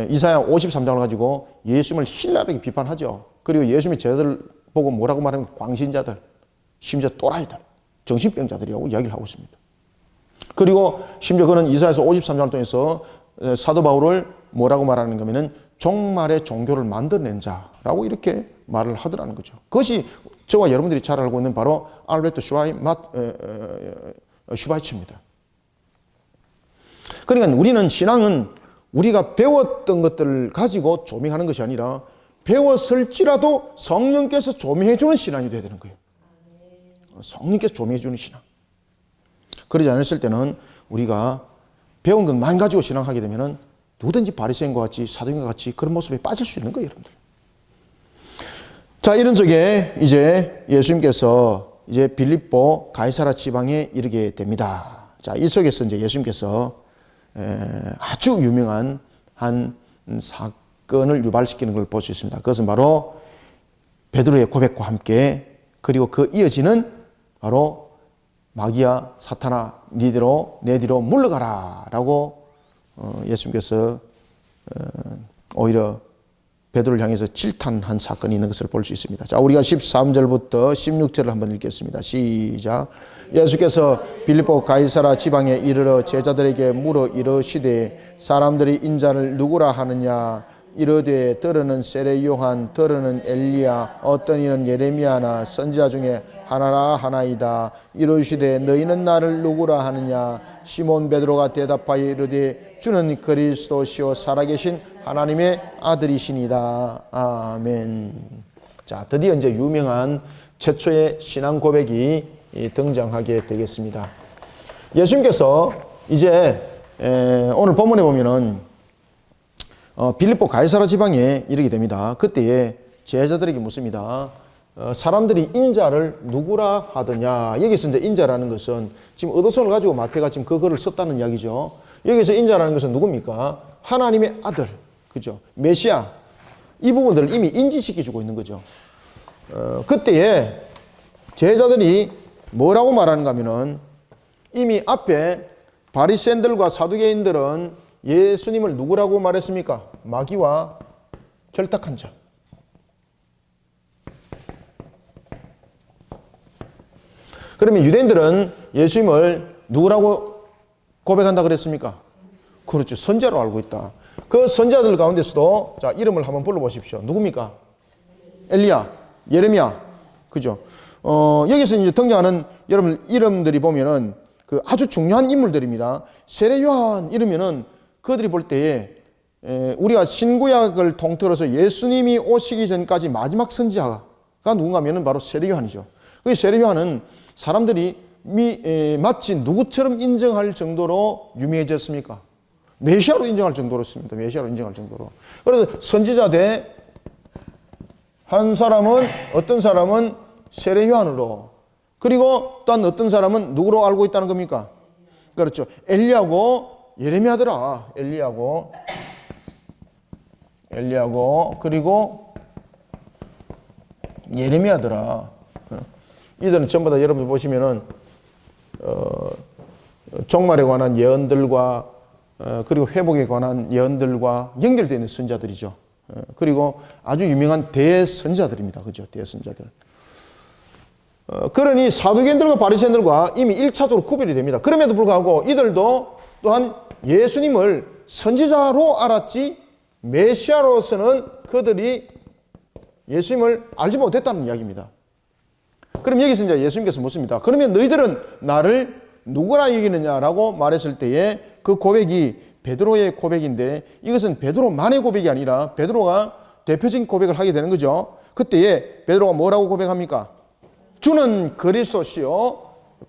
이사야 53장을 가지고 예수님을 신랄하게 비판하죠. 그리고 예수님의 제자들 보고 뭐라고 말하면 광신자들, 심지어 또라이들, 정신병자들이라고 이야기를 하고 있습니다. 그리고 심지어 그는 이사야서 53장을 통해서 사도 바울을 뭐라고 말하는 거면은 종말의 종교를 만들어낸 자라고 이렇게 말을 하더라는 거죠. 그것이 저와 여러분들이 잘 알고 있는 바로 알베르트 슈바이츠입니다. 그러니까 우리는 신앙은 우리가 배웠던 것들을 가지고 조명하는 것이 아니라 배웠을지라도 성령께서 조명해 주는 신앙이 되어야 되는 거예요. 성령께서 조명해 주는 신앙. 그러지 않았을 때는 우리가 배운 것만 가지고 신앙하게 되면은 누구든지 바리새인과 같이 사도행과 같이 그런 모습에 빠질 수 있는 거예요, 여러분들. 자, 이런 속에 이제 예수님께서 이제 빌립보 가이사라 지방에 이르게 됩니다. 자, 이 속에서 이제 예수님께서 아주 유명한 한 사건을 유발시키는 걸 볼 수 있습니다. 그것은 바로 베드로의 고백과 함께 그리고 그 이어지는 바로 마귀야 사탄아 내 뒤로 물러가라 라고 예수님께서 오히려 베드로를 향해서 질탄한 사건이 있는 것을 볼 수 있습니다. 자, 우리가 13절부터 16절을 한번 읽겠습니다. 시작. 예수께서 빌립보 가이사라 지방에 이르러 제자들에게 물어 이르시되 사람들이 인자를 누구라 하느냐 이르되 들으는 세례 요한 들으는 엘리야 어떤 이는 예레미야나 선지자 중에 하나라 하나이다. 이르시되 너희는 나를 누구라 하느냐 시몬 베드로가 대답하여 이르되 주는 그리스도시요 살아계신 하나님의 아들이시니다. 아멘. 자, 드디어 이제 유명한 최초의 신앙 고백이 등장하게 되겠습니다. 예수님께서 이제 오늘 본문에 보면은 빌립보 가이사라 지방에 이르게 됩니다. 그때에 제자들에게 묻습니다. 사람들이 인자를 누구라 하더냐. 여기서 이제 인자라는 것은 지금 의도성을 가지고 마태가 지금 그 글을 썼다는 이야기죠. 여기서 인자라는 것은 누굽니까? 하나님의 아들, 그죠? 메시아. 이 부분들을 이미 인지시켜주고 있는 거죠. 그때에 제자들이 뭐라고 말하는가 하면은 이미 앞에 바리새인들과 사두개인들은 예수님을 누구라고 말했습니까? 마귀와 결탁한 자. 그러면 유대인들은 예수님을 누구라고 고백한다 그랬습니까? 그렇죠. 선지자로 알고 있다. 그 선지자들 가운데서도 자, 이름을 한번 불러보십시오. 누굽니까? 엘리야, 예레미야, 그죠? 여기서 이제 등장하는 여러분 이름들이 보면은 그 아주 중요한 인물들입니다. 세례 요한 이러면은 그들이 볼 때에 우리가 신구약을 통틀어서 예수님이 오시기 전까지 마지막 선지자가 누군가 하면은 바로 세례 요한이죠. 그 세례 요한은 사람들이 마치 누구처럼 인정할 정도로 유명해졌습니까? 메시아로 인정할 정도로였습니다. 메시아로 인정할 정도로. 그래서 선지자 대 한 사람은 어떤 사람은 세례 요한으로 그리고 또 어떤 사람은 누구로 알고 있다는 겁니까? 그렇죠. 엘리야고 예레미야더라. 엘리야고 그리고 예레미야더라. 이들은 전부 다 여러분 보시면은 종말에 관한 예언들과 그리고 회복에 관한 예언들과 연결되어 있는 선자들이죠. 그리고 아주 유명한 대선자들입니다. 그죠? 대선자들. 그러니 사두개인들과 바리새인들과 이미 1차적으로 구별이 됩니다. 그럼에도 불구하고 이들도 또한 예수님을 선지자로 알았지 메시아로서는 그들이 예수님을 알지 못했다는 이야기입니다. 그럼 여기서 이제 예수님께서 묻습니다. 그러면 너희들은 나를 누구라 여기느냐라고 말했을 때에 그 고백이 베드로의 고백인데 이것은 베드로만의 고백이 아니라 베드로가 대표적인 고백을 하게 되는 거죠. 그때에 베드로가 뭐라고 고백합니까? 주는 그리스도시요.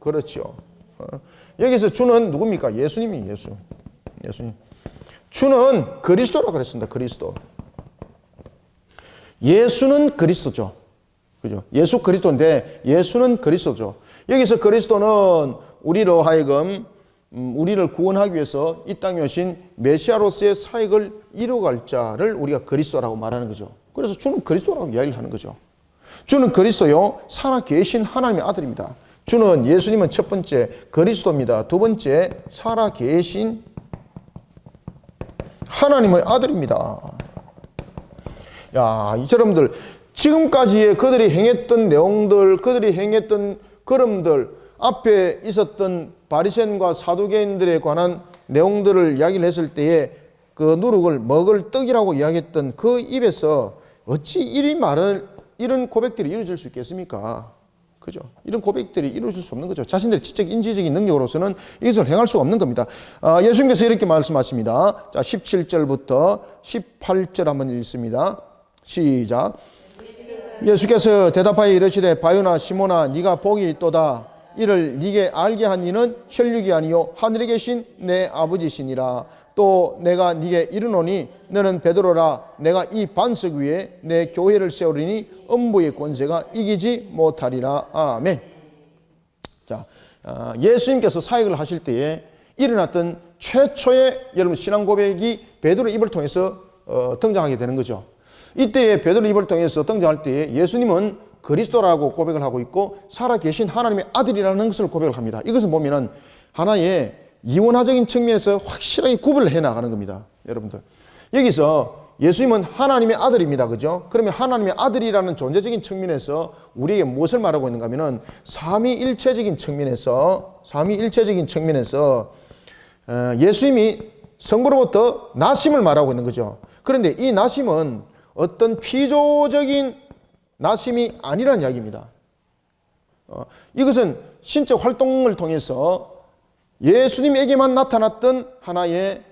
그렇죠. 여기서 주는 누굽니까? 예수님이 예수님. 주는 그리스도라고 그랬습니다. 그리스도. 예수는 그리스도죠. 그죠? 예수 그리스도인데 예수는 그리스도죠. 여기서 그리스도는 우리로 하여금 우리를 구원하기 위해서 이 땅에 오신 메시아로서의 사역을 이루어갈 자를 우리가 그리스도라고 말하는 거죠. 그래서 주는 그리스도라고 이야기를 하는 거죠. 주는 그리스도요 살아 계신 하나님의 아들입니다. 주는 예수님은 첫 번째 그리스도입니다. 두 번째 살아 계신 하나님의 아들입니다. 야, 여러분들 지금까지의 그들이 행했던 내용들, 그들이 행했던 걸음들, 앞에 있었던 바리새인과 사두개인들에 관한 내용들을 이야기를 했을 때에 그 누룩을 먹을 떡이라고 이야기했던 그 입에서 어찌 이런 고백들이 이루어질 수 있겠습니까? 그죠? 이런 고백들이 이루어질 수 없는 거죠. 자신들의 지적 인지적인 능력으로서는 이것을 행할 수가 없는 겁니다. 예수님께서 이렇게 말씀하십니다. 자, 17절부터 18절 한번 읽습니다. 시작. 예수께서 대답하여 이르시되 바요나 시몬아 네가 복이 있도다. 이를 네게 알게 한 이는 혈육이 아니요 하늘에 계신 내 아버지시니라. 또 내가 네게 이르노니 너는 베드로라. 내가 이 반석 위에 내 교회를 세우리니 음부의 권세가 이기지 못하리라. 아멘. 자, 예수님께서 사역을 하실 때에 일어났던 최초의 여러분 신앙 고백이 베드로 입을 통해서 등장하게 되는 거죠. 이때에 베드로 입을 통해서 등장할 때에 예수님은 그리스도라고 고백을 하고 있고 살아계신 하나님의 아들이라는 것을 고백을 합니다. 이것을 보면은 하나의 이원화적인 측면에서 확실하게 구분을 해 나가는 겁니다. 여러분들, 여기서 예수님은 하나님의 아들입니다. 그죠? 그러면 하나님의 아들이라는 존재적인 측면에서 우리에게 무엇을 말하고 있는가 하면은 삼위일체적인 측면에서 예수님이 성부로부터 나심을 말하고 있는 거죠. 그런데 이 나심은 어떤 피조적인 나심이 아니라는 이야기입니다. 이것은 신적 활동을 통해서 예수님에게만 나타났던 하나의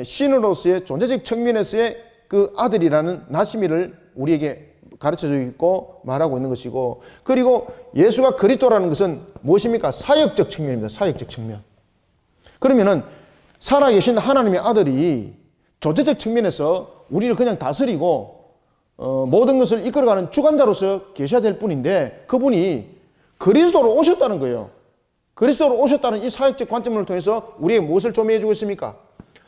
신으로서의 존재적 측면에서의 그 아들이라는 나심이를 우리에게 가르쳐주고 있고 말하고 있는 것이고, 그리고 예수가 그리스도라는 것은 무엇입니까? 사역적 측면입니다. 사역적 측면. 그러면은 살아계신 하나님의 아들이 존재적 측면에서 우리를 그냥 다스리고 모든 것을 이끌어가는 주관자로서 계셔야 될 뿐인데, 그분이 그리스도로 오셨다는 거예요. 그리스도로 오셨다는 이 사역적 관점을 통해서 우리에게 무엇을 조명해 주고 있습니까?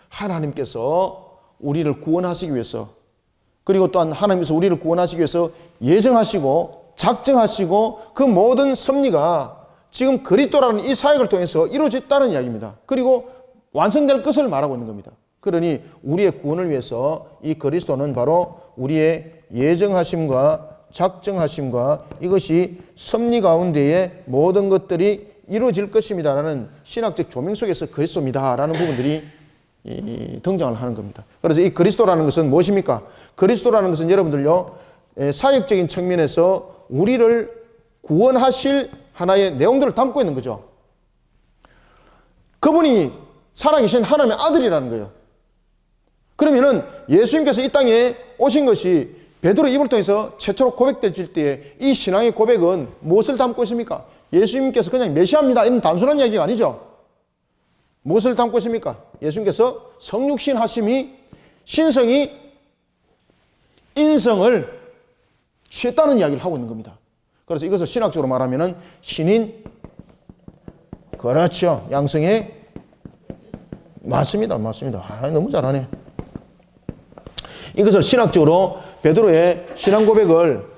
하나님께서 우리를 구원하시기 위해서, 그리고 또한 하나님께서 우리를 구원하시기 위해서 예정하시고 작정하시고 그 모든 섭리가 지금 그리스도라는 이 사역을 통해서 이루어졌다는 이야기입니다. 그리고 완성될 것을 말하고 있는 겁니다. 그러니 우리의 구원을 위해서 이 그리스도는 바로 우리의 예정하심과 작정하심과 이것이 섭리 가운데에 모든 것들이 이루어질 것입니다라는 신학적 조명 속에서 그리스도입니다라는 부분들이 등장을 하는 겁니다. 그래서 이 그리스도라는 것은 무엇입니까? 그리스도라는 것은 여러분들요, 사역적인 측면에서 우리를 구원하실 하나의 내용들을 담고 있는 거죠. 그분이 살아계신 하나님의 아들이라는 거예요. 그러면은 예수님께서 이 땅에 오신 것이 베드로 입을 통해서 최초로 고백될 때에 이 신앙의 고백은 무엇을 담고 있습니까? 예수님께서 그냥 메시아입니다, 이런 단순한 이야기가 아니죠. 무엇을 담고 있습니까? 예수님께서 성육신 하심이 신성이 인성을 취했다는 이야기를 하고 있는 겁니다. 그래서 이것을 신학적으로 말하면은 신인, 그렇죠, 양성의, 맞습니다. 너무 잘하네. 이것을 신학적으로 베드로의 신앙 고백을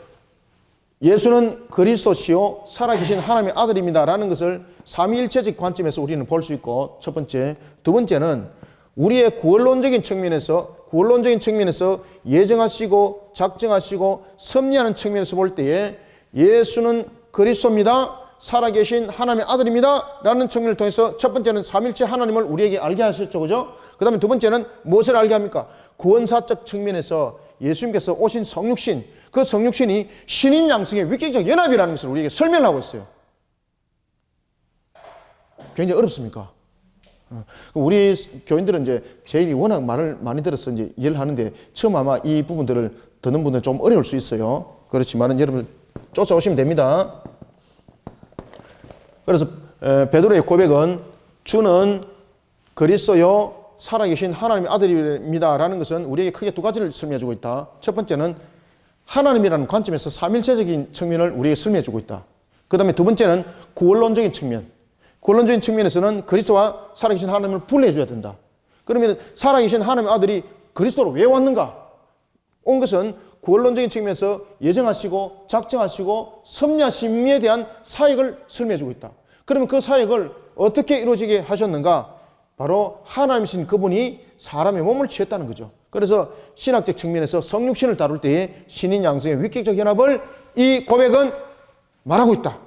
예수는 그리스도시요 살아계신 하나님의 아들입니다라는 것을 삼위일체적 관점에서 우리는 볼 수 있고, 첫 번째. 두 번째는 우리의 구원론적인 측면에서 예정하시고 작정하시고 섭리하는 측면에서 볼 때에 예수는 그리스도입니다, 살아계신 하나님의 아들입니다 라는 측면을 통해서 첫 번째는 삼위일체 하나님을 우리에게 알게 하셨죠. 그죠? 그 다음에 두 번째는 무엇을 알게 합니까? 구원사적 측면에서 예수님께서 오신 성육신, 그 성육신이 신인 양성의 위격적 연합이라는 것을 우리에게 설명을 하고 있어요. 굉장히 어렵습니까? 우리 교인들은 이제 제일이 워낙 말을 많이 들어서 이제 이해를 하는데, 처음 아마 이 부분들을 듣는 분들은 좀 어려울 수 있어요. 그렇지만은 여러분 쫓아오시면 됩니다. 그래서 베드로의 고백은 주는 그리스도요 살아계신 하나님의 아들입니다라는 것은 우리에게 크게 두 가지를 설명해주고 있다. 첫 번째는 하나님이라는 관점에서 삼일체적인 측면을 우리에게 설명해주고 있다. 그 다음에 두 번째는 구원론적인 측면. 구원론적인 측면에서는 그리스도와 살아계신 하나님을 분리해줘야 된다. 그러면 살아계신 하나님의 아들이 그리스도로 왜 왔는가? 온 것은 구원론적인 측면에서 예정하시고 작정하시고 섭리하심에 대한 사역을 설명해주고 있다. 그러면 그 사역을 어떻게 이루어지게 하셨는가? 바로 하나님이신 그분이 사람의 몸을 취했다는 거죠. 그래서 신학적 측면에서 성육신을 다룰 때에 신인 양성의 위격적 연합을 이 고백은 말하고 있다.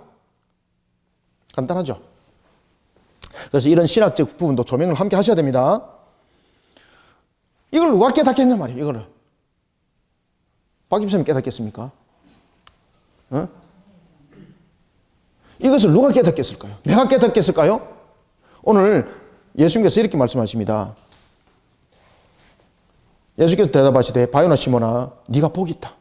간단하죠? 그래서 이런 신학적 부분도 조명을 함께 하셔야 됩니다. 이걸 누가 깨닫겠냐 말이에요. 이거를 박 집사님이 깨닫겠습니까? 이것을 누가 깨닫겠을까요? 내가 깨닫겠을까요? 오늘 예수님께서 이렇게 말씀하십니다. 예수께서 대답하시되 바요나 시몬아 네가 복이 있다.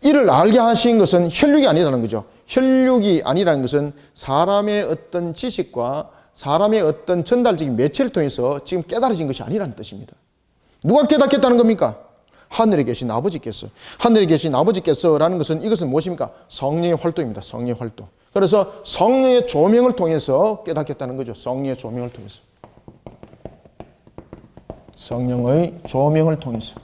이를 알게 하신 것은 혈육이 아니라는 거죠. 혈육이 아니라는 것은 사람의 어떤 지식과 사람의 어떤 전달적인 매체를 통해서 지금 깨달아진 것이 아니라는 뜻입니다. 누가 깨닫겠다는 겁니까? 하늘에 계신 아버지께서. 하늘에 계신 아버지께서라는 것은 이것은 무엇입니까? 성령의 활동입니다. 성령의 활동. 그래서 성령의 조명을 통해서 깨닫겠다는 거죠. 성령의 조명을 통해서. 성령의 조명을 통해서.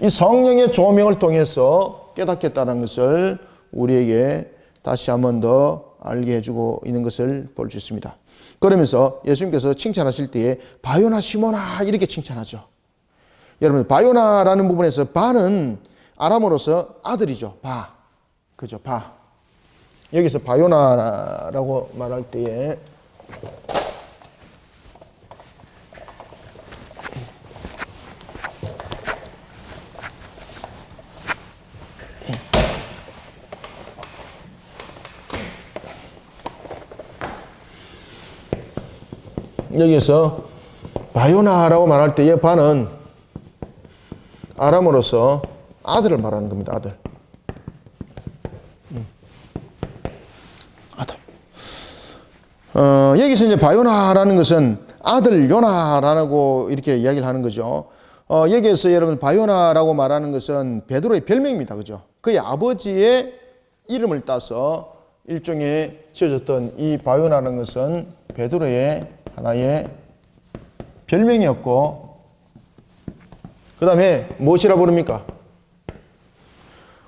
이 성령의 조명을 통해서 깨닫겠다는 것을 우리에게 다시 한 번 더 알게 해주고 있는 것을 볼 수 있습니다. 그러면서 예수님께서 칭찬하실 때에 바요나 시모나 이렇게 칭찬하죠. 여러분, 바요나라는 부분에서 바는 아람어로서 아들이죠. 바. 그죠? 바. 여기서 바요나라고 말할 때에 여기서 바요나라고 말할 때의 바는 아람어로서 아들을 말하는 겁니다. 아들. 아들. 여기서 이제 바요나라는 것은 아들 요나라고 이렇게 이야기를 하는 거죠. 여기에서 여러분 바요나라고 말하는 것은 베드로의 별명입니다. 그죠? 그의 아버지의 이름을 따서 일종의 지어졌던 이 바요나라는 것은 베드로의 하나의 별명이었고, 그 다음에 무엇이라 부릅니까?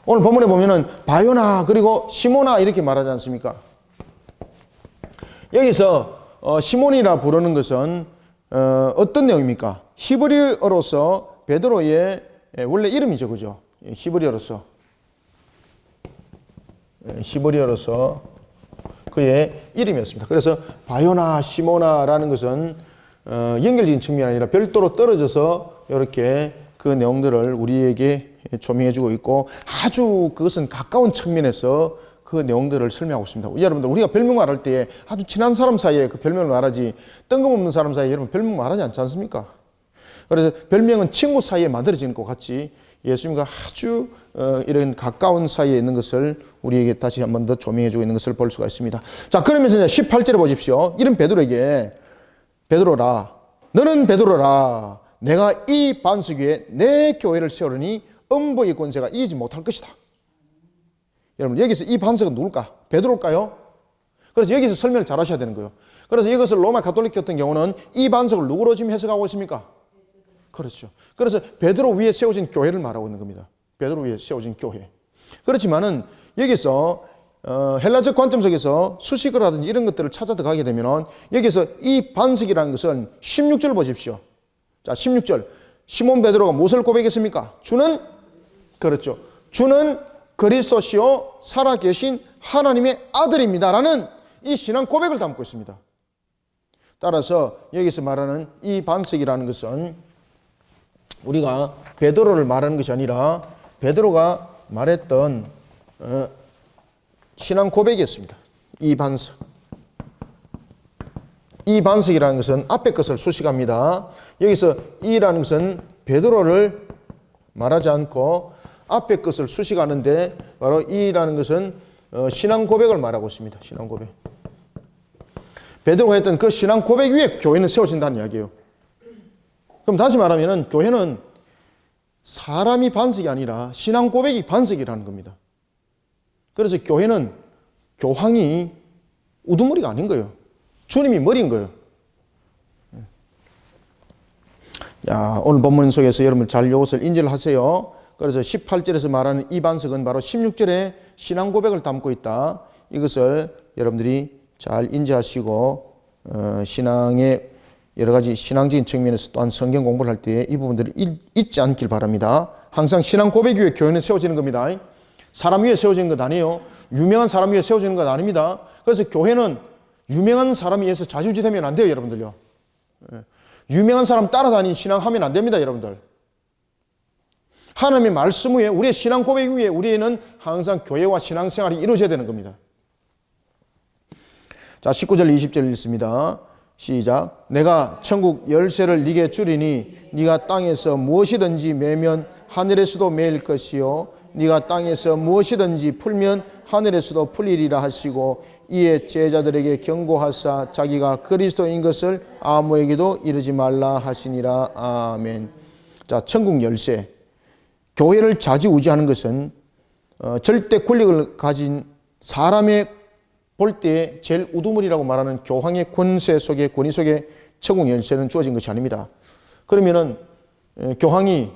오늘 본문에 보면은 바요나 그리고 시모나 이렇게 말하지 않습니까? 여기서 시몬이라 부르는 것은 어떤 내용입니까? 히브리어로서 베드로의 원래 이름이죠. 그죠? 히브리어로서 그의 이름이었습니다. 그래서 바요나 시모나라는 것은 연결적인 측면이 아니라 별도로 떨어져서 이렇게 그 내용들을 우리에게 조명해주고 있고, 아주 그것은 가까운 측면에서 그 내용들을 설명하고 있습니다. 여러분들, 우리가 별명 말할 때 아주 친한 사람 사이에 그 별명을 말하지, 뜬금없는 사람 사이에 여러분 별명 말하지 않지 않습니까? 그래서 별명은 친구 사이에 만들어지는 것 같이 예수님과 아주 이런 가까운 사이에 있는 것을 우리에게 다시 한 번 더 조명해주고 있는 것을 볼 수가 있습니다. 자, 그러면서 이제 18절에 보십시오. 이런 베드로에게, 베드로라, 너는 베드로라, 내가 이 반석 위에 내 교회를 세우려니 음부의 권세가 이기지 못할 것이다. 여러분, 여기서 이 반석은 누굴까? 베드로일까요? 그래서 여기서 설명을 잘 하셔야 되는 거예요. 그래서 이것을 로마 가톨릭 같은 경우는 이 반석을 누구로 지금 해석하고 있습니까? 그렇죠. 그래서 베드로 위에 세워진 교회를 말하고 있는 겁니다. 베드로 위에 세워진 교회. 그렇지만은 여기서 헬라적 관점 속에서 수식을 하든지 이런 것들을 찾아 들어가게 되면 여기서 이 반석이라는 것은 16절 보십시오. 자, 16절. 시몬 베드로가 무엇을 고백했습니까? 주는, 그렇죠. 주는 그리스도시요 살아계신 하나님의 아들입니다. 라는 이 신앙 고백을 담고 있습니다. 따라서 여기서 말하는 이 반석이라는 것은 우리가 베드로를 말하는 것이 아니라 베드로가 말했던 신앙 고백이었습니다. 이 반석. 이 반석이라는 것은 앞에 것을 수식합니다. 여기서 이라는 것은 베드로를 말하지 않고 앞에 것을 수식하는데 바로 이라는 것은 신앙 고백을 말하고 있습니다. 신앙 고백. 베드로가 했던 그 신앙 고백 위에 교회는 세워진다는 이야기예요. 그럼 다시 말하면 교회는 사람이 반석이 아니라 신앙 고백이 반석이라는 겁니다. 그래서 교회는 교황이 우두머리가 아닌 거예요. 주님이 머리인 거예요. 야, 오늘 본문 속에서 여러분 잘 이것을 인지를 하세요. 그래서 18절에서 말하는 이 반석은 바로 16절에 신앙 고백을 담고 있다. 이것을 여러분들이 잘 인지하시고 신앙의 여러 가지 신앙적인 측면에서 또한 성경 공부를 할 때 이 부분들을 잊지 않길 바랍니다. 항상 신앙 고백 위에 교회는 세워지는 겁니다. 사람 위에 세워지는 것 아니에요. 유명한 사람 위에 세워지는 것 아닙니다. 그래서 교회는 유명한 사람에 의해서 좌지우지되면 안 돼요, 여러분들요. 유명한 사람 따라다니는 신앙하면 안 됩니다, 여러분들. 하나님의 말씀 위에, 우리의 신앙 고백 위에 우리는 항상 교회와 신앙생활이 이루어져야 되는 겁니다. 자, 19절 20절 읽습니다. 시작. 내가 천국 열쇠를 네게 주리니 네가 땅에서 무엇이든지 매면 하늘에서도 매일 것이요 네가 땅에서 무엇이든지 풀면 하늘에서도 풀리리라 하시고 이에 제자들에게 경고하사 자기가 그리스도인 것을 아무에게도 이르지 말라 하시니라. 아멘. 자, 천국 열쇠. 교회를 좌지우지하는 것은 절대 권력을 가진 사람의 볼 때 제일 우두머리라고 말하는 교황의 권세 속에, 권위 속에 천국 열쇠는 주어진 것이 아닙니다. 그러면은 교황이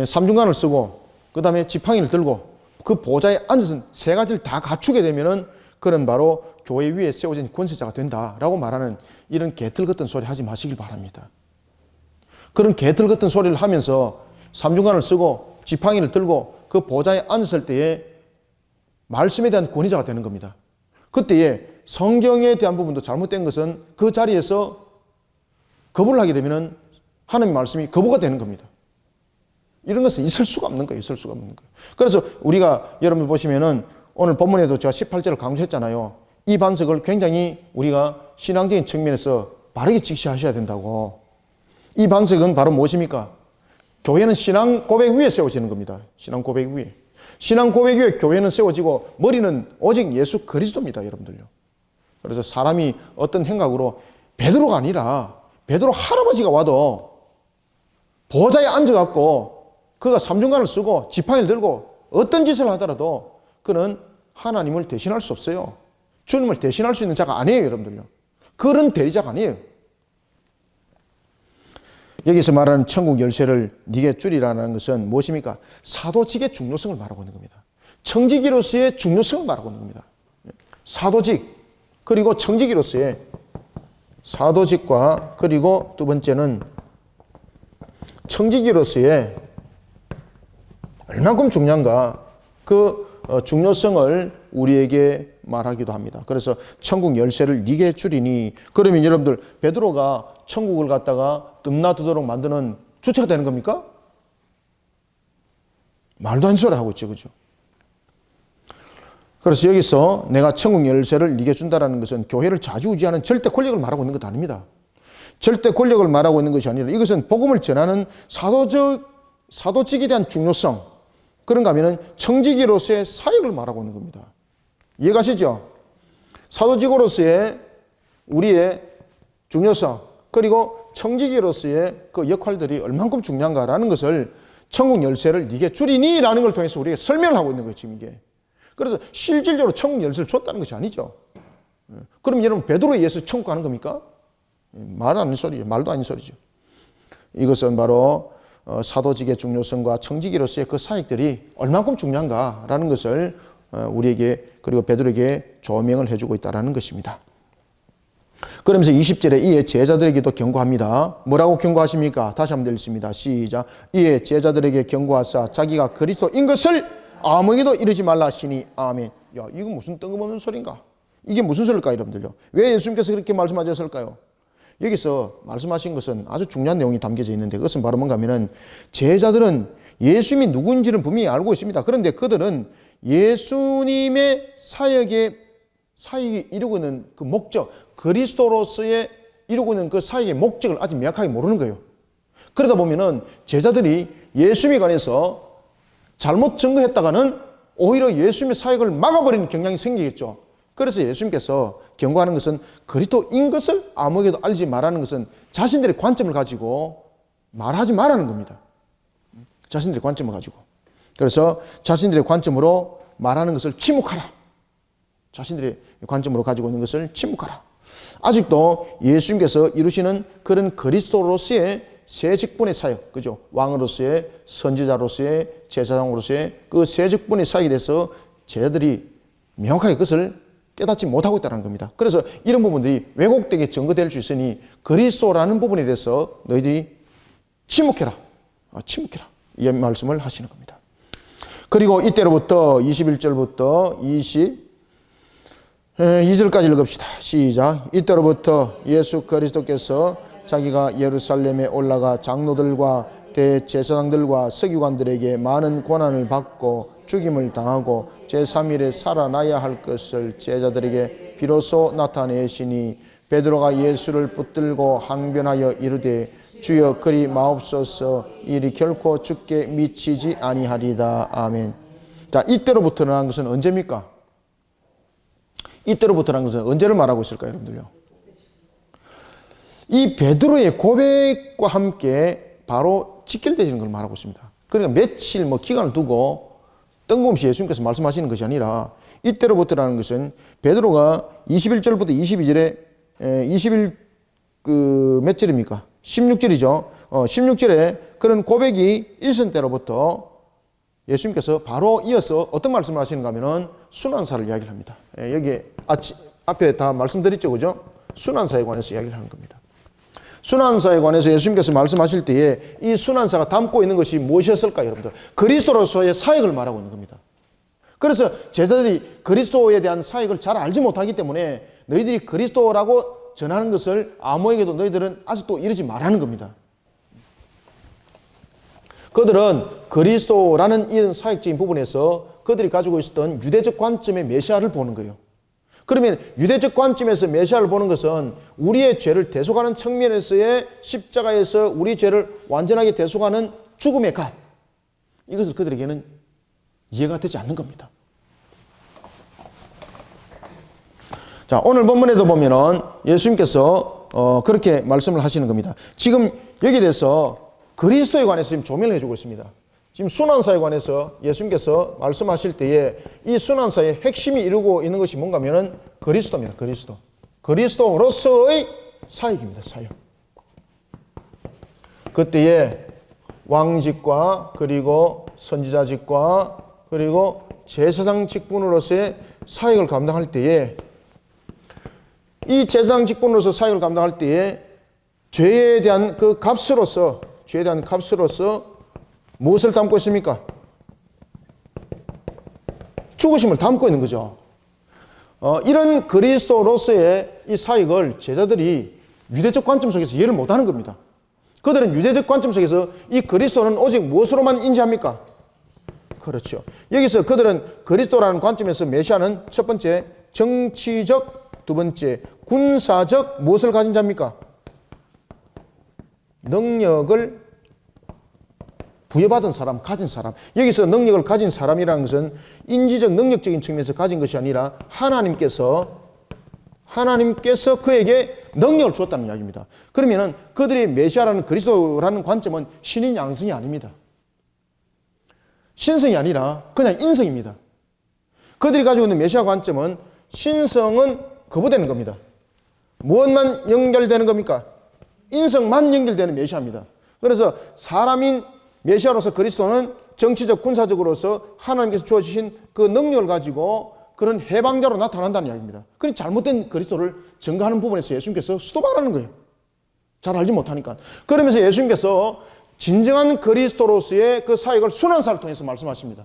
삼중간을 쓰고 그 다음에 지팡이를 들고 그 보좌에 앉아서 세 가지를 다 갖추게 되면은 그는 바로 교회 위에 세워진 권세자가 된다라고 말하는 이런 개털 같은 소리 하지 마시길 바랍니다. 그런 개털 같은 소리를 하면서 삼중간을 쓰고 지팡이를 들고 그 보좌에 앉았을 때에 말씀에 대한 권위자가 되는 겁니다. 그때에 성경에 대한 부분도 잘못된 것은 그 자리에서 거부를 하게 되면 하나님의 말씀이 거부가 되는 겁니다. 이런 것은 있을 수가 없는 거예요. 있을 수가 없는 거예요. 그래서 우리가 여러분 보시면은 오늘 본문에도 제가 18절을 강조했잖아요. 이 반석을 굉장히 우리가 신앙적인 측면에서 바르게 직시하셔야 된다고. 이 반석은 바로 무엇입니까? 교회는 신앙 고백 위에 세워지는 겁니다. 신앙 고백 위에. 신앙 고백 위에 교회는 세워지고 머리는 오직 예수 그리스도입니다, 여러분들요. 그래서 사람이 어떤 행각으로 베드로가 아니라 베드로 할아버지가 와도 보좌에 앉아갖고 그가 삼중간을 쓰고 지팡이를 들고 어떤 짓을 하더라도 그는 하나님을 대신할 수 없어요. 주님을 대신할 수 있는 자가 아니에요, 여러분들요. 그런 대리자가 아니에요. 여기서 말하는 천국 열쇠를 네게 주리라는 것은 무엇입니까? 사도직의 중요성을 말하고 있는 겁니다. 청지기로서의 중요성을 말하고 있는 겁니다. 사도직, 그리고 청지기로서의 사도직과 그리고 두 번째는 청지기로서의 얼만큼 중요한가 그 중요성을 우리에게 말하기도 합니다. 그래서 천국 열쇠를 네게 주리니, 그러면 여러분들 베드로가 천국을 갖다가 뜸나두도록 만드는 주체가 되는 겁니까? 말도 안 되는 소리 하고 있죠, 그죠? 그래서 여기서 내가 천국 열쇠를 네게 준다라는 것은 교회를 좌지우지하는 절대 권력을 말하고 있는 것도 아닙니다. 절대 권력을 말하고 있는 것이 아니라 이것은 복음을 전하는 사도직에 대한 중요성, 그런가 하면은 청지기로서의 사역을 말하고 있는 겁니다. 이해가시죠? 사도직으로서의 우리의 중요성, 그리고 청지기로서의 그 역할들이 얼만큼 중요한가라는 것을 천국 열쇠를 네게 주리니 라는 걸 통해서 우리가 설명을 하고 있는 거예요, 지금 이게. 그래서 실질적으로 천국 열쇠를 줬다는 것이 아니죠. 그럼 여러분 베드로에 의해서 천국 가는 겁니까? 말 아닌 소리예요. 말도 아닌 소리죠. 이것은 바로 사도직의 중요성과 청지기로서의 그 사역들이 얼만큼 중요한가라는 것을 우리에게 그리고 베드로에게 조명을 해주고 있다는 것입니다. 그러면서 20절에 이에 제자들에게도 경고합니다. 뭐라고 경고하십니까? 다시 한번 읽습니다. 시작. 이에 제자들에게 경고하사 자기가 그리스도인 것을 아무에게도 이르지 말라 하시니. 아멘. 야, 이거 무슨 뜬금없는 소리인가? 이게 무슨 소리일까, 여러분들요? 왜 예수님께서 그렇게 말씀하셨을까요? 여기서 말씀하신 것은 아주 중요한 내용이 담겨져 있는데 그것은 바로 뭔가 하면은 제자들은 예수님이 누구인지를 분명히 알고 있습니다. 그런데 그들은 예수님의 사역이 이루고 있는 그 목적, 그리스도로서의 이루고 있는 그 사역의 목적을 아직 명확하게 모르는 거예요. 그러다 보면은 제자들이 예수님에 관해서 잘못 증거했다가는 오히려 예수님의 사역을 막아버리는 경향이 생기겠죠. 그래서 예수님께서 경고하는 것은 그리스도인 것을 아무에게도 알지 말라는 것은 자신들의 관점을 가지고 말하지 말라는 겁니다. 자신들의 관점을 가지고. 그래서 자신들의 관점으로 말하는 것을 침묵하라. 자신들의 관점으로 가지고 있는 것을 침묵하라. 아직도 예수님께서 이루시는 그런 그리스도로서의 세 직분의 사역, 그죠? 왕으로서의, 선지자로서의, 제사장으로서의 그 세 직분의 사역에 대해서 제자들이 명확하게 그것을 깨닫지 못하고 있다는 겁니다. 그래서 이런 부분들이 왜곡되게 증거될 수 있으니 그리스도라는 부분에 대해서 너희들이 침묵해라. 침묵해라. 이 말씀을 하시는 겁니다. 그리고 이때로부터 21절부터 22절까지 읽읍시다. 시작. 이때로부터 예수 그리스도께서 자기가 예루살렘에 올라가 장로들과 대제사장들과 서기관들에게 많은 고난을 받고 죽임을 당하고 제3일에 살아나야 할 것을 제자들에게 비로소 나타내시니 베드로가 예수를 붙들고 항변하여 이르되 주여 그리 마옵소서 일이 결코 죽게 미치지 아니하리다. 아멘. 자, 이때로부터라는 것은 언제입니까? 이때로부터라는 것은 언제를 말하고 있을까요, 여러분들요? 이 베드로의 고백과 함께 바로 직결되는 걸 말하고 있습니다. 그러니까 며칠 기간을 두고 뜬금없이 예수님께서 말씀하시는 것이 아니라 이때로부터라는 것은 베드로가 21절부터 22절에 21 몇 절입니까? 16절이죠. 16절에 그런 고백이 있은 때로부터 예수님께서 바로 이어서 어떤 말씀을 하시는가 하면은 순환사를 이야기를 합니다. 여기 앞에 다 말씀드렸죠, 그죠? 순환사에 관해서 이야기를 하는 겁니다. 순환사에 관해서 예수님께서 말씀하실 때에 이 순환사가 담고 있는 것이 무엇이었을까요, 여러분들? 그리스도로서의 사역을 말하고 있는 겁니다. 그래서 제자들이 그리스도에 대한 사역을 잘 알지 못하기 때문에 너희들이 그리스도라고 전하는 것을 아무에게도 너희들은 아직도 이르지 말라는 겁니다. 그들은 그리스도라는 이런 사역적인 부분에서 그들이 가지고 있었던 유대적 관점의 메시아를 보는 거예요. 그러면 유대적 관점에서 메시아를 보는 것은 우리의 죄를 대속하는 측면에서의 십자가에서 우리 죄를 완전하게 대속하는 죽음의 값. 이것을 그들에게는 이해가 되지 않는 겁니다. 자, 오늘 본문에도 보면은 예수님께서 그렇게 말씀을 하시는 겁니다. 지금 여기에 대해서 그리스도에 관해서 지금 조명을 해주고 있습니다. 지금 순환사에 관해서 예수님께서 말씀하실 때에 이 순환사의 핵심이 이루고 있는 것이 뭔가 하면은 그리스도입니다. 그리스도. 그리스도로서의 사역입니다. 사역. 그때에 왕직과 그리고 선지자직과 그리고 제사장 직분으로서의 사역을 감당할 때에 이 제사장 직분으로서 사역을 감당할 때에 죄에 대한 그 값으로서 무엇을 담고 있습니까? 죽으심을 담고 있는 거죠. 이런 그리스도로서의 이 사역을 제자들이 유대적 관점 속에서 이해를 못하는 겁니다. 그들은 유대적 관점 속에서 이 그리스도는 오직 무엇으로만 인지합니까? 그렇죠. 여기서 그들은 그리스도라는 관점에서 메시아는 첫 번째 정치적, 두 번째 군사적 무엇을 가진 자입니까? 능력을 부여받은 사람, 가진 사람. 여기서 능력을 가진 사람이라는 것은 인지적, 능력적인 측면에서 가진 것이 아니라 하나님께서 그에게 능력을 주었다는 이야기입니다. 그러면은 그들이 메시아라는 그리스도라는 관점은 신인 양성이 아닙니다. 신성이 아니라 그냥 인성입니다. 그들이 가지고 있는 메시아 관점은 신성은 거부되는 겁니다. 무엇만 연결되는 겁니까? 인성만 연결되는 메시아입니다. 그래서 사람인 메시아로서 그리스도는 정치적, 군사적으로서 하나님께서 주어주신 그 능력을 가지고 그런 해방자로 나타난다는 이야기입니다. 그런 잘못된 그리스도를 증거하는 부분에서 예수님께서 수도발하는 거예요. 잘 알지 못하니까. 그러면서 예수님께서 진정한 그리스도로서의 그 사역을 순환사를 통해서 말씀하십니다.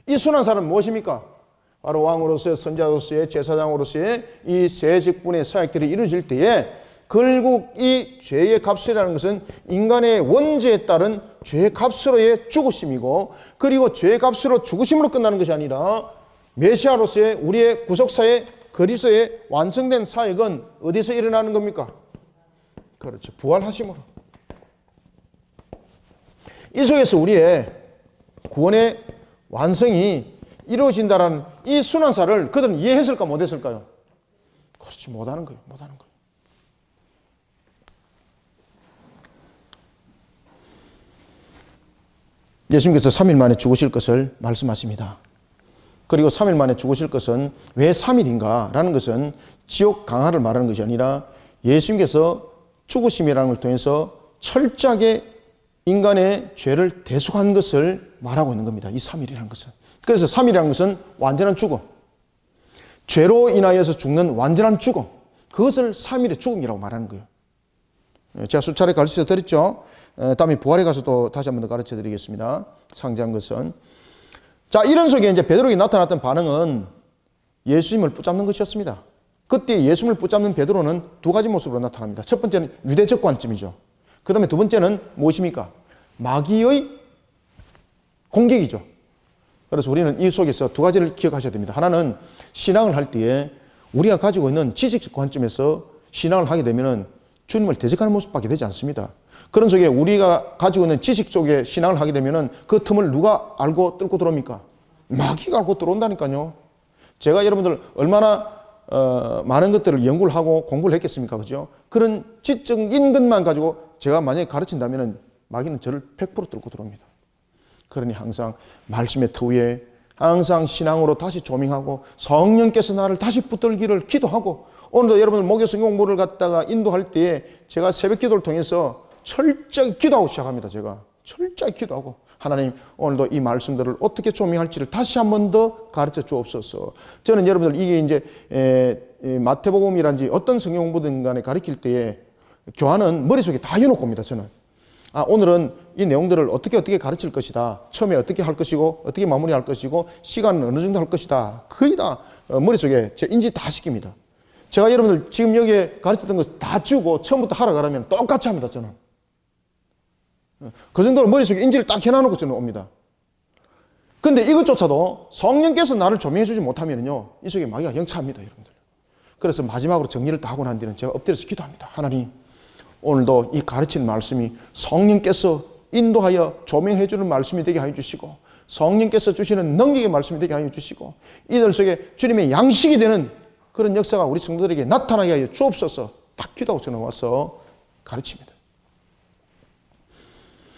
이 순환사는 무엇입니까? 바로 왕으로서의, 선지자로서의, 제사장으로서의 이 세 직분의 사역들이 이루어질 때에 결국 이 죄의 값이라는 것은 인간의 원죄에 따른 죄의 값으로의 죽으심이고, 그리고 죄의 값으로 죽으심으로 끝나는 것이 아니라 메시아로서의 우리의 구속사의 그리스도의 완성된 사역은 어디서 일어나는 겁니까? 그렇죠. 부활하심으로. 이 속에서 우리의 구원의 완성이 이루어진다는 이 순환사를 그들은 이해했을까 못했을까요? 그렇지, 못하는 거예요. 못하는 거예요. 예수님께서 3일 만에 죽으실 것을 말씀하십니다. 그리고 3일 만에 죽으실 것은 왜 3일인가? 라는 것은 지옥 강화를 말하는 것이 아니라 예수님께서 죽으심이라는 걸 통해서 철저하게 인간의 죄를 대속한 것을 말하고 있는 겁니다. 이 3일이라는 것은. 그래서 3일이라는 것은 완전한 죽음. 죄로 인하여서 죽는 완전한 죽음. 그것을 3일의 죽음이라고 말하는 거예요. 제가 수차례 가르쳐 드렸죠. 다음에 부활에 가서 또 다시 한 번 더 가르쳐 드리겠습니다. 상세한 것은. 자, 이런 속에 이제 베드로에게 나타났던 반응은 예수님을 붙잡는 것이었습니다. 그때 예수님을 붙잡는 베드로는 두 가지 모습으로 나타납니다. 첫 번째는 유대적 관점이죠. 그 다음에 두 번째는 무엇입니까? 마귀의 공격이죠. 그래서 우리는 이 속에서 두 가지를 기억하셔야 됩니다. 하나는 신앙을 할 때에 우리가 가지고 있는 지식적 관점에서 신앙을 하게 되면 주님을 대적하는 모습밖에 되지 않습니다. 그런 속에 우리가 가지고 있는 지식 속에 신앙을 하게 되면 그 틈을 누가 알고 뚫고 들어옵니까? 마귀가 알고 들어온다니까요. 제가 여러분들 얼마나 많은 것들을 연구를 하고 공부를 했겠습니까? 그죠? 그런 지적인 것만 가지고 제가 만약에 가르친다면 마귀는 저를 100% 뚫고 들어옵니다. 그러니 항상 말씀의 터위에 항상 신앙으로 다시 조명하고 성령께서 나를 다시 붙들기를 기도하고 오늘도 여러분들 목요 성경 공부를 갖다가 인도할 때에 제가 새벽 기도를 통해서 철저히 기도하고 시작합니다. 제가 철저히 기도하고 하나님 오늘도 이 말씀들을 어떻게 조명할지를 다시 한 번 더 가르쳐 주옵소서. 저는 여러분들 이게 이제 마태복음이란지 어떤 성경 공부든 간에 가르칠 때에 교환은 머릿속에 다 해놓고 옵니다. 저는 오늘은 이 내용들을 어떻게 가르칠 것이다. 처음에 어떻게 할 것이고 어떻게 마무리할 것이고 시간은 어느 정도 할 것이다. 거의 다 머릿속에 제 인지 다 시킵니다. 제가 여러분들 지금 여기에 가르쳤던 것 다 지우고 처음부터 하라 그러면 똑같이 합니다. 저는 그 정도로 머릿속에 인지를 딱 해놔놓고 저는 옵니다. 근데 이것조차도 성령께서 나를 조명해 주지 못하면요 이 속에 마귀가 영차합니다. 여러분들. 그래서 마지막으로 정리를 다 하고 난 뒤는 제가 엎드려서 기도합니다. 하나님 오늘도 이 가르치는 말씀이 성령께서 인도하여 조명해 주는 말씀이 되게 하여 주시고 성령께서 주시는 능력의 말씀이 되게 하여 주시고 이들 속에 주님의 양식이 되는 그런 역사가 우리 성도들에게 나타나게 하여 주옵소서. 딱 기도하고 저는 와서 가르칩니다.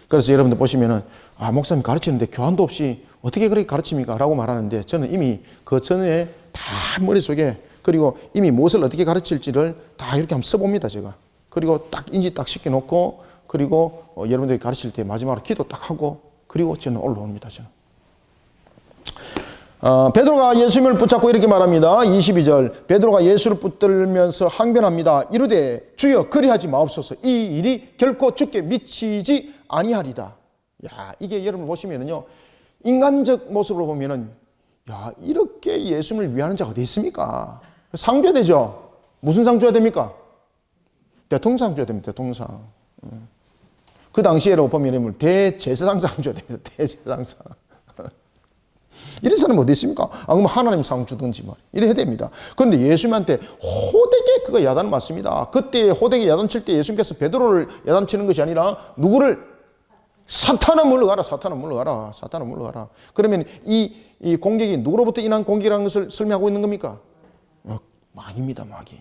그래서 여러분들 보시면은 목사님 가르치는데 교환도 없이 어떻게 그렇게 가르칩니까? 라고 말하는데 저는 이미 그 전에 다 머릿속에 그리고 이미 무엇을 어떻게 가르칠지를 다 이렇게 한번 써봅니다. 제가. 그리고 딱 인지 딱 시켜놓고 그리고 여러분들이 가르칠 때 마지막으로 기도 딱 하고 그리고 저는 올라옵니다. 저는. 베드로가 예수님을 붙잡고 이렇게 말합니다. 22절 베드로가 예수를 붙들면서 항변합니다. 이르되 주여 그리하지 마옵소서. 이 일이 결코 주께 미치지 아니하리다. 야, 이게 여러분 보시면은요 인간적 모습으로 보면은 야 이렇게 예수님을 위하는 자가 어디 있습니까? 상 줘야 되죠. 무슨 상 줘야 됩니까? 대통령 줘야 됩니다. 대통령. 그 당시에로 보면 대제사장상 줘야 됩니다. 대제사장상. 이런 사람은 어디 있습니까? 그럼 하나님 상 주든지 말. 이래 해야 됩니다. 그런데 예수님한테 호되게 그거 야단 맞습니다. 그때 호되게 야단칠 때 예수님께서 베드로를 야단치는 것이 아니라 누구를? 사탄아 물러가라. 사탄아 물러가라. 사탄아 물러가라. 그러면 이 공격이 누구로부터 인한 공격이라는 것을 설명하고 있는 겁니까? 마귀입니다. 마귀.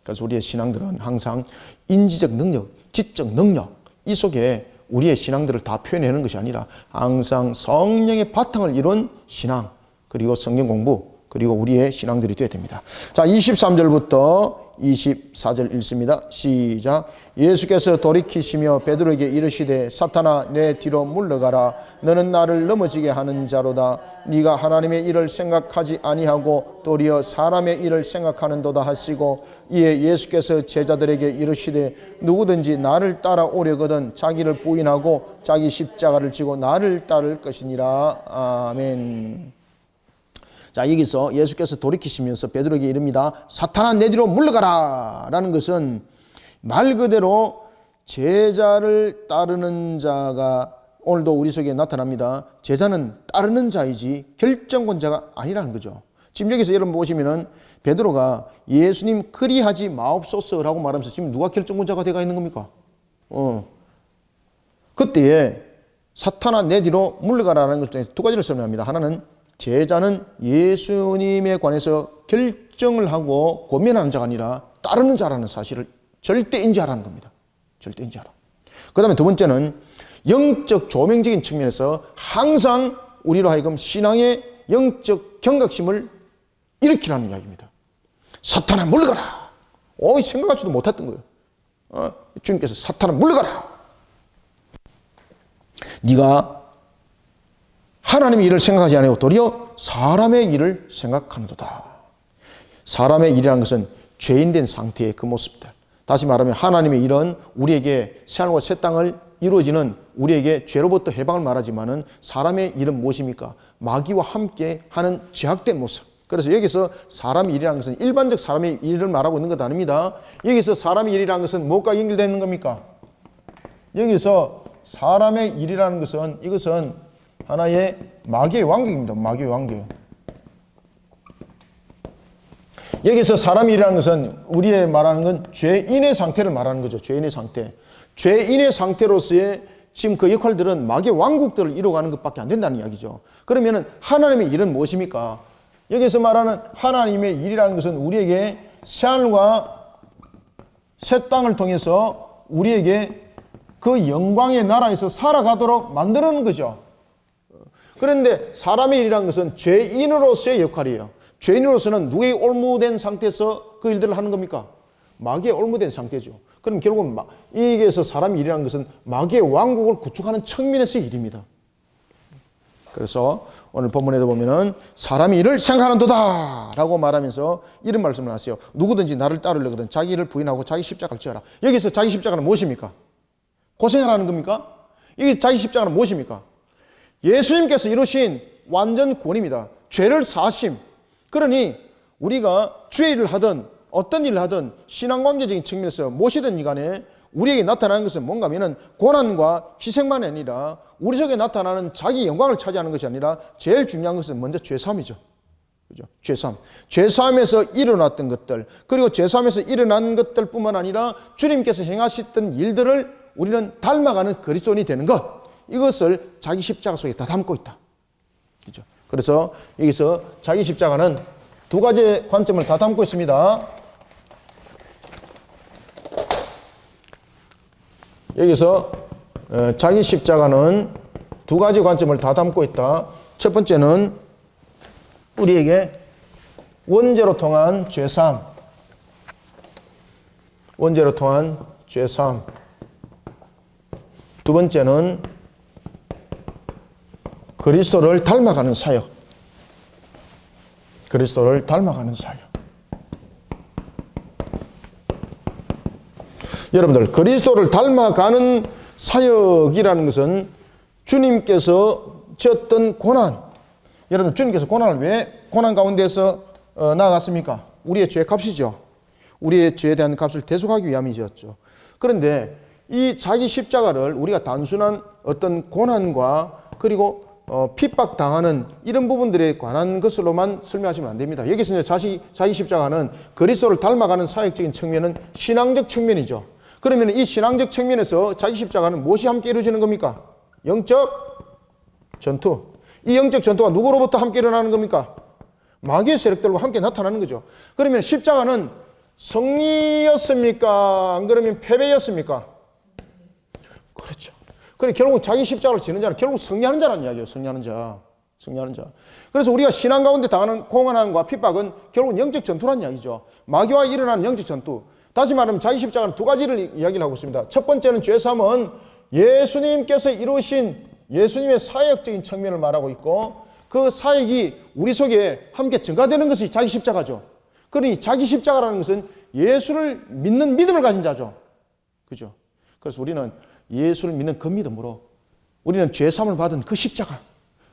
그래서 우리의 신앙들은 항상 인지적 능력, 지적 능력 이 속에 우리의 신앙들을 다 표현하는 것이 아니라 항상 성령의 바탕을 이룬 신앙 그리고 성경 공부 그리고 우리의 신앙들이 되어야 됩니다. 자, 23절부터 24절 읽습니다. 시작. 예수께서 돌이키시며 베드로에게 이르시되 사탄아 내 뒤로 물러가라. 너는 나를 넘어지게 하는 자로다. 네가 하나님의 일을 생각하지 아니하고 도리어 사람의 일을 생각하는도다 하시고 이에 예수께서 제자들에게 이르시되 누구든지 나를 따라오려거든 자기를 부인하고 자기 십자가를 지고 나를 따를 것이니라. 아멘. 자, 여기서 예수께서 돌이키시면서 베드로에게 이릅니다. 사탄아 내 뒤로 물러가라 라는 것은 말 그대로 제자를 따르는 자가 오늘도 우리 속에 나타납니다. 제자는 따르는 자이지 결정권자가 아니라는 거죠. 지금 여기서 여러분 보시면은 베드로가 예수님 그리하지 마옵소서라고 말하면서 지금 누가 결정권자가 되어 있는 겁니까? 그때에 사탄아 내 뒤로 물러가라는 것 중에 두 가지를 설명합니다. 하나는 제자는 예수님에 관해서 결정을 하고 고민하는 자가 아니라 따르는 자라는 사실을 절대 인지하라는 겁니다. 절대 인지하라. 그 다음에 두 번째는 영적 조명적인 측면에서 항상 우리로 하여금 신앙의 영적 경각심을 일으키라는 이야기입니다. 사탄아 물러가라. 생각하지도 못했던 거예요. 주님께서 사탄아 물러가라. 네가 하나님의 일을 생각하지 않고 도리어 사람의 일을 생각하는도다. 사람의 일이라는 것은 죄인된 상태의 그 모습들. 다시 말하면 하나님의 일은 우리에게 새하늘과 새 땅을 이루어지는 우리에게 죄로부터 해방을 말하지만은 사람의 일은 무엇입니까? 마귀와 함께 하는 죄악된 모습. 그래서 여기서 사람의 일이라는 것은 일반적 사람의 일을 말하고 있는 것 아닙니다. 여기서 사람의 일이라는 것은 무엇과 연결되는 겁니까? 여기서 사람의 일이라는 것은 이것은 하나의 마귀의 왕국입니다. 마귀의 왕국. 여기서 사람의 일이라는 것은 우리의 말하는 건 죄인의 상태를 말하는 거죠. 죄인의 상태. 죄인의 상태로서의 지금 그 역할들은 마귀의 왕국들을 이루어가는 것밖에 안 된다는 이야기죠. 그러면 하나님의 일은 무엇입니까? 여기서 말하는 하나님의 일이라는 것은 우리에게 새하늘과 새 땅을 통해서 우리에게 그 영광의 나라에서 살아가도록 만드는 거죠. 그런데 사람의 일이라는 것은 죄인으로서의 역할이에요. 죄인으로서는 누구의 올무된 상태에서 그 일들을 하는 겁니까? 마귀의 올무된 상태죠. 그럼 결국 이게서 사람의 일이라는 것은 마귀의 왕국을 구축하는 측면에서의 일입니다. 그래서 오늘 본문에도 보면은 사람이 이를 생각하는도다 라고 말하면서 이런 말씀을 하세요. 누구든지 나를 따르려거든 자기를 부인하고 자기 십자가를 지어라. 여기서 자기 십자가는 무엇입니까? 고생하라는 겁니까? 이 자기 십자가는 무엇입니까? 예수님께서 이루신 완전 구원입니다. 죄를 사심. 그러니 우리가 죄의 일을 하든 어떤 일을 하든 신앙관계적인 측면에서 무엇이든 간에 우리에게 나타나는 것은 뭔가 하면은 고난과 희생만이 아니라 우리 속에 나타나는 자기 영광을 차지하는 것이 아니라 제일 중요한 것은 먼저 죄사함이죠. 그죠? 죄사함. 죄사함에서 일어났던 것들, 그리고 죄사함에서 일어난 것들 뿐만 아니라 주님께서 행하셨던 일들을 우리는 닮아가는 그리스도인이 되는 것. 이것을 자기 십자가 속에 다 담고 있다. 그죠? 그래서 여기서 자기 십자가는 두 가지 관점을 다 담고 있습니다. 여기서 자기 십자가는 두 가지 관점을 다 담고 있다. 첫 번째는 우리에게 원죄로 통한 죄사함, 원죄로 통한 죄사함. 두 번째는 그리스도를 닮아가는 사역, 그리스도를 닮아가는 사역. 여러분들, 그리스도를 닮아가는 사역이라는 것은 주님께서 지었던 고난. 여러분, 주님께서 고난을 왜 고난 가운데서 나아갔습니까? 우리의 죄 값이죠. 우리의 죄에 대한 값을 대속하기 위함이었죠. 그런데 이 자기 십자가를 우리가 단순한 어떤 고난과 그리고 핍박당하는 이런 부분들에 관한 것으로만 설명하시면 안 됩니다. 여기서 이제 자기 십자가는 그리스도를 닮아가는 사역적인 측면은 신앙적 측면이죠. 그러면 이 신앙적 측면에서 자기 십자가는 무엇이 함께 이루어지는 겁니까? 영적 전투. 이 영적 전투가 누구로부터 함께 일어나는 겁니까? 마귀의 세력들과 함께 나타나는 거죠. 그러면 십자가는 승리였습니까? 안 그러면 패배였습니까? 그렇죠. 그래, 결국 자기 십자가를 지는 자는 결국 승리하는 자라는 이야기예요. 승리하는 자. 승리하는 자. 그래서 우리가 신앙 가운데 당하는 고난과 핍박은 결국 영적 전투라는 이야기죠. 마귀와 일어나는 영적 전투. 다시 말하면 자기 십자가는 두 가지를 이야기를 하고 있습니다. 첫 번째는 죄사함은 예수님께서 이루신 예수님의 사역적인 측면을 말하고 있고, 그 사역이 우리 속에 함께 증가되는 것이 자기 십자가죠. 그러니 자기 십자가라는 것은 예수를 믿는 믿음을 가진 자죠. 그죠? 그래서 우리는 예수를 믿는 그 믿음으로 우리는 죄사함을 받은 그 십자가,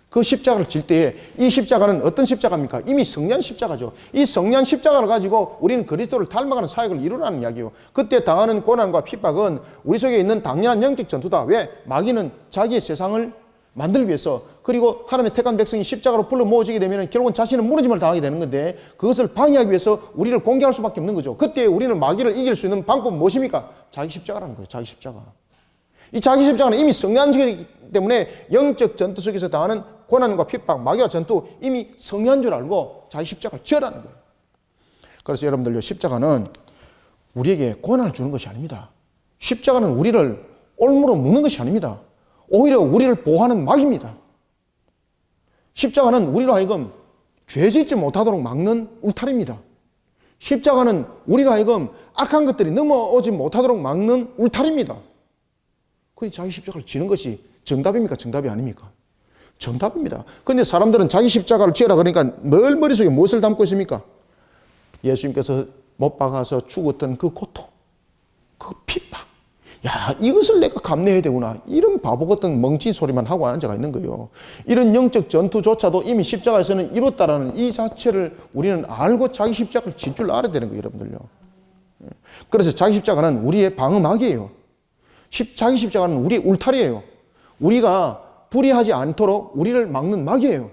그 십자가를 질 때에 이 십자가는 어떤 십자가입니까? 이미 성리한 십자가죠. 이 성리한 십자가를 가지고 우리는 그리스도를 닮아가는 사역을 이루라는 이야기예요. 그때 당하는 고난과 핍박은 우리 속에 있는 당연한 영적 전투다. 왜? 마귀는 자기의 세상을 만들기 위해서, 그리고 하나님의 택한 백성이 십자가로 불러 모아지게 되면 결국은 자신은 무너짐을 당하게 되는 건데, 그것을 방해하기 위해서 우리를 공격할 수밖에 없는 거죠. 그때 우리는 마귀를 이길 수 있는 방법은 무엇입니까? 자기 십자가라는 거예요. 자기 십자가. 이 자기 십자가는 이미 성리한 것이기 때문에 영적 전투 속에서 당하는 고난과 핍박, 마귀와 전투 이미 성리한 줄 알고 자기 십자가를 지으라는 거예요. 그래서 여러분들요, 십자가는 우리에게 고난을 주는 것이 아닙니다. 십자가는 우리를 올무로 묶는 것이 아닙니다. 오히려 우리를 보호하는 막입니다. 십자가는 우리로 하여금 죄 짓지 못하도록 막는 울타리입니다. 십자가는 우리로 하여금 악한 것들이 넘어오지 못하도록 막는 울타리입니다. 그러니 자기 십자가를 지는 것이 정답입니까? 정답이 아닙니까? 정답입니다. 그런데 사람들은 자기 십자가를 지어라 그러니까 늘 머릿속에 무엇을 담고 있습니까? 예수님께서 못 박아서 죽었던 그 고통, 그 핍박. 야, 이것을 내가 감내해야 되구나. 이런 바보 같은 멍치 소리만 하고 앉아가 있는 거예요. 이런 영적 전투조차도 이미 십자가에서는 이뤘다라는 이 자체를 우리는 알고 자기 십자가를 질 줄 알아야 되는 거예요, 여러분들요. 그래서 자기 십자가는 우리의 방어막이에요. 자기 십자가는 우리의 울타리예요. 우리가 불의하지 않도록 우리를 막는 막이에요.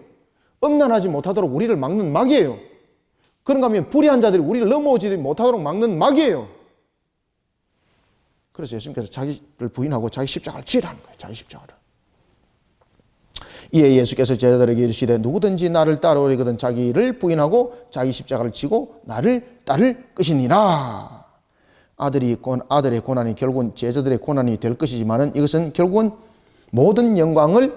음란하지 못하도록 우리를 막는 막이에요. 그런가 하면 불의한 자들이 우리를 넘어오지 못하도록 막는 막이에요. 그래서 예수님께서 자기를 부인하고 자기 십자가를 지으라는 거예요. 자기 십자가를. 이에 예수께서 제자들에게 이르시되 누구든지 나를 따르려거든 자기를 부인하고 자기 십자가를 지고 나를 따를 것이니라. 아들의 고난이 결국은 제자들의 고난이 될 것이지만은 이것은 결국은 모든 영광을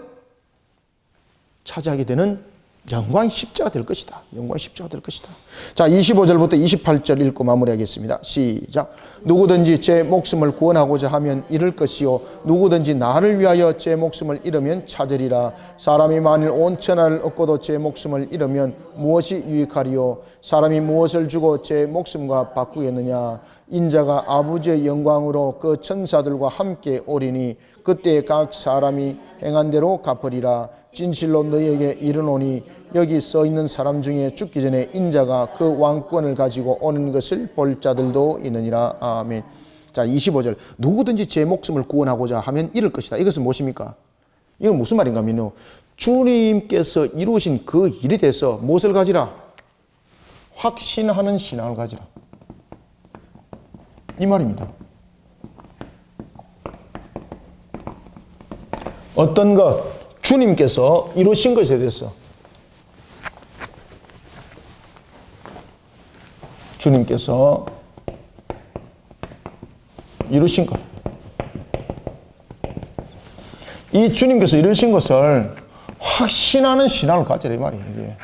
차지하게 되는 영광의 십자가 될 것이다. 영광의 십자가 될 것이다. 자, 25절부터 28절 읽고 마무리하겠습니다. 시작. 누구든지 제 목숨을 구원하고자 하면 잃을 것이요 누구든지 나를 위하여 제 목숨을 잃으면 찾으리라. 사람이 만일 온 천하를 얻고도 제 목숨을 잃으면 무엇이 유익하리요? 사람이 무엇을 주고 제 목숨과 바꾸겠느냐? 인자가 아버지의 영광으로 그 천사들과 함께 오리니 그때 각 사람이 행한 대로 갚으리라. 진실로 너희에게 이르노니 여기 써 있는 사람 중에 죽기 전에 인자가 그 왕권을 가지고 오는 것을 볼 자들도 있느니라. 아멘. 자, 25절. 누구든지 제 목숨을 구원하고자 하면 잃을 것이다. 이것은 무엇입니까? 이건 무슨 말인가 하면요, 주님께서 이루신 그 일에 대해서 무엇을 가지라? 확신하는 신앙을 가지라. 이 말입니다. 어떤 것, 주님께서 이루신 것에 대해서 주님께서 이루신 것, 이 주님께서 이루신 것을 확신하는 신앙을 가지라 이 말이에요. 이게.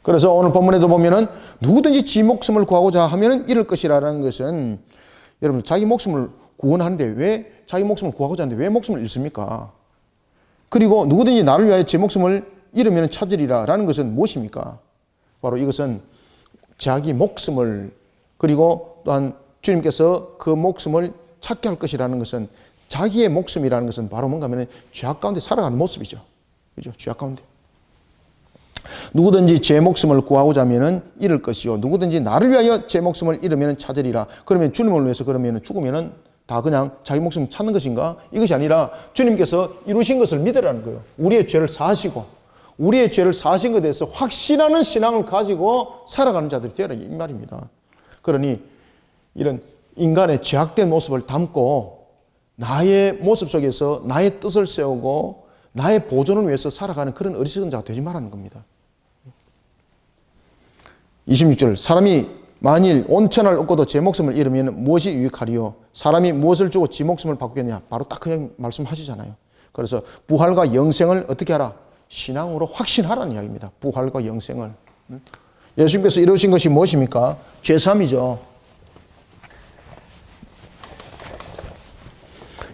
그래서 오늘 본문에도 보면은 누구든지 지 목숨을 구하고자 하면은 잃을 것이라는 것은 여러분 자기 목숨을 구원하는데 왜 자기 목숨을 구하고자 하는데 왜 목숨을 잃습니까? 그리고 누구든지 나를 위하여 제 목숨을 잃으면 찾으리라 라는 것은 무엇입니까? 바로 이것은 자기 목숨을 그리고 또한 주님께서 그 목숨을 찾게 할 것이라는 것은 자기의 목숨이라는 것은 바로 뭔가 하면 죄악 가운데 살아가는 모습이죠. 그죠? 죄악 가운데. 누구든지 제 목숨을 구하고자 하면은 잃을 것이요 누구든지 나를 위하여 제 목숨을 잃으면 찾으리라. 그러면 주님을 위해서 그러면 죽으면은 다 그냥 자기 목숨 찾는 것인가? 이것이 아니라 주님께서 이루신 것을 믿으라는 거예요. 우리의 죄를 사하시고 우리의 죄를 사하신 것에 대해서 확신하는 신앙을 가지고 살아가는 자들이 되어라 이 말입니다. 그러니 이런 인간의 죄악된 모습을 담고 나의 모습 속에서 나의 뜻을 세우고 나의 보존을 위해서 살아가는 그런 어리석은 자가 되지 말라는 겁니다. 26절 사람이 만일 온 천하를 얻고도 제 목숨을 잃으면 무엇이 유익하리요? 사람이 무엇을 주고 지 목숨을 바꾸겠냐? 바로 딱 그냥 말씀하시잖아요. 그래서 부활과 영생을 어떻게 하라? 신앙으로 확신하라는 이야기입니다. 부활과 영생을. 예수님께서 이루신 것이 무엇입니까? 죄사함이죠.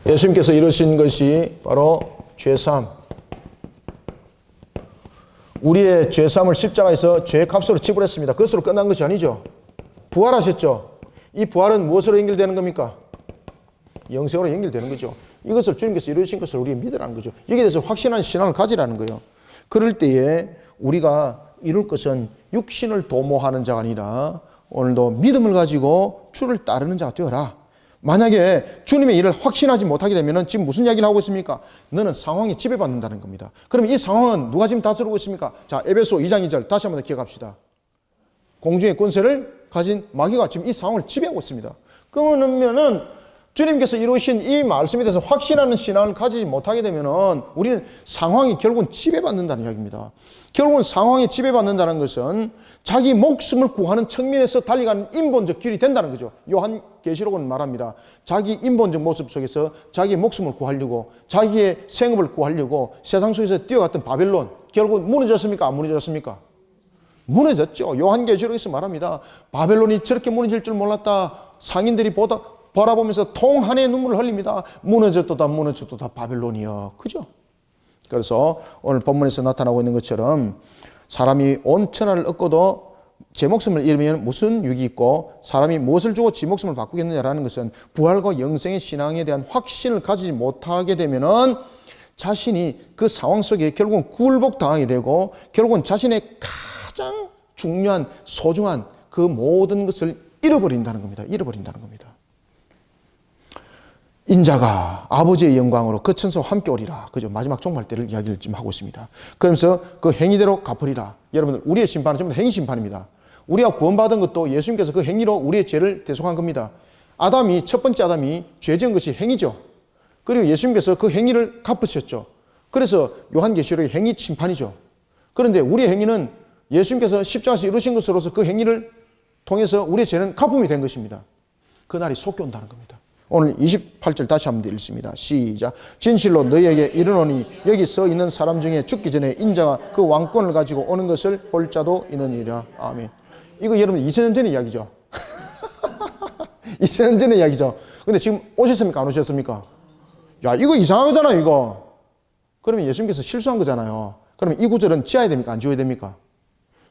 예수님께서 이루신 것이 바로 죄사함. 우리의 죄사함을 십자가에서 죄의 값으로 지불했습니다. 그것으로 끝난 것이 아니죠. 부활하셨죠. 이 부활은 무엇으로 연결되는 겁니까? 영생으로 연결되는 거죠. 이것을 주님께서 이루신 것을 우리가 믿으라는 거죠. 여기에 대해서 확신한 신앙을 가지라는 거예요. 그럴 때에 우리가 이룰 것은 육신을 도모하는 자가 아니라 오늘도 믿음을 가지고 주를 따르는 자가 되어라. 만약에 주님의 일을 확신하지 못하게 되면 지금 무슨 이야기를 하고 있습니까? 너는 상황에 지배받는다는 겁니다. 그럼 이 상황은 누가 지금 다스리고 있습니까? 자, 에베소 2장 2절 다시 한번 기억합시다. 공중의 권세를 가진 마귀가 지금 이 상황을 지배하고 있습니다. 그러면은 주님께서 이루신 이 말씀에 대해서 확신하는 신앙을 가지지 못하게 되면은 우리는 상황이 결국은 지배받는다는 이야기입니다. 결국은 상황에 지배받는다는 것은 자기 목숨을 구하는 측면에서 달려가는 인본적 길이 된다는 거죠. 요한계시록은 말합니다. 자기 인본적 모습 속에서 자기의 목숨을 구하려고 자기의 생업을 구하려고 세상 속에서 뛰어갔던 바벨론 결국은 무너졌습니까? 안 무너졌습니까? 무너졌죠. 요한계시록에서 말합니다. 바벨론이 저렇게 무너질 줄 몰랐다. 상인들이 바라보면서 통 한 해의 눈물을 흘립니다. 무너졌도다 바벨론이여. 그죠? 그래서 오늘 본문에서 나타나고 있는 것처럼 사람이 온 천하를 얻고도 제 목숨을 잃으면 무슨 유익이 있고 사람이 무엇을 주고 지 목숨을 바꾸겠느냐라는 것은 부활과 영생의 신앙에 대한 확신을 가지지 못하게 되면은 자신이 그 상황 속에 결국은 굴복당하게 되고 결국은 자신의 가장 중요한 소중한 그 모든 것을 잃어버린다는 겁니다. 잃어버린다는 겁니다. 인자가 아버지의 영광으로 그 천사와 함께 오리라. 그죠? 마지막 종말 때를 이야기를 지금 하고 있습니다. 그러면서 그 행위대로 갚으리라. 여러분들, 우리의 심판은 전부 다 행위 심판입니다. 우리가 구원받은 것도 예수님께서 그 행위로 우리의 죄를 대속한 겁니다. 첫 번째 아담이 죄 지은 것이 행위죠. 그리고 예수님께서 그 행위를 갚으셨죠. 그래서 요한계시록의 행위 심판이죠. 그런데 우리의 행위는 예수님께서 십자가에서 이루신 것으로서 그 행위를 통해서 우리의 죄는 갚음이 된 것입니다. 그날이 속히 온다는 겁니다. 오늘 28절 다시 한번 읽습니다. 시작. 진실로 너희에게 이르노니 여기 서 있는 사람 중에 죽기 전에 인자가 그 왕권을 가지고 오는 것을 볼 자도 있느니라. 아멘. 이거 여러분 2000년 전의 이야기죠. 2000년 전의 이야기죠. 근데 지금 오셨습니까? 안 오셨습니까? 야, 이거 이상하잖아요, 이거. 그러면 예수님께서 실수한 거잖아요. 그러면 이 구절은 지어야 됩니까? 안 지어야 됩니까?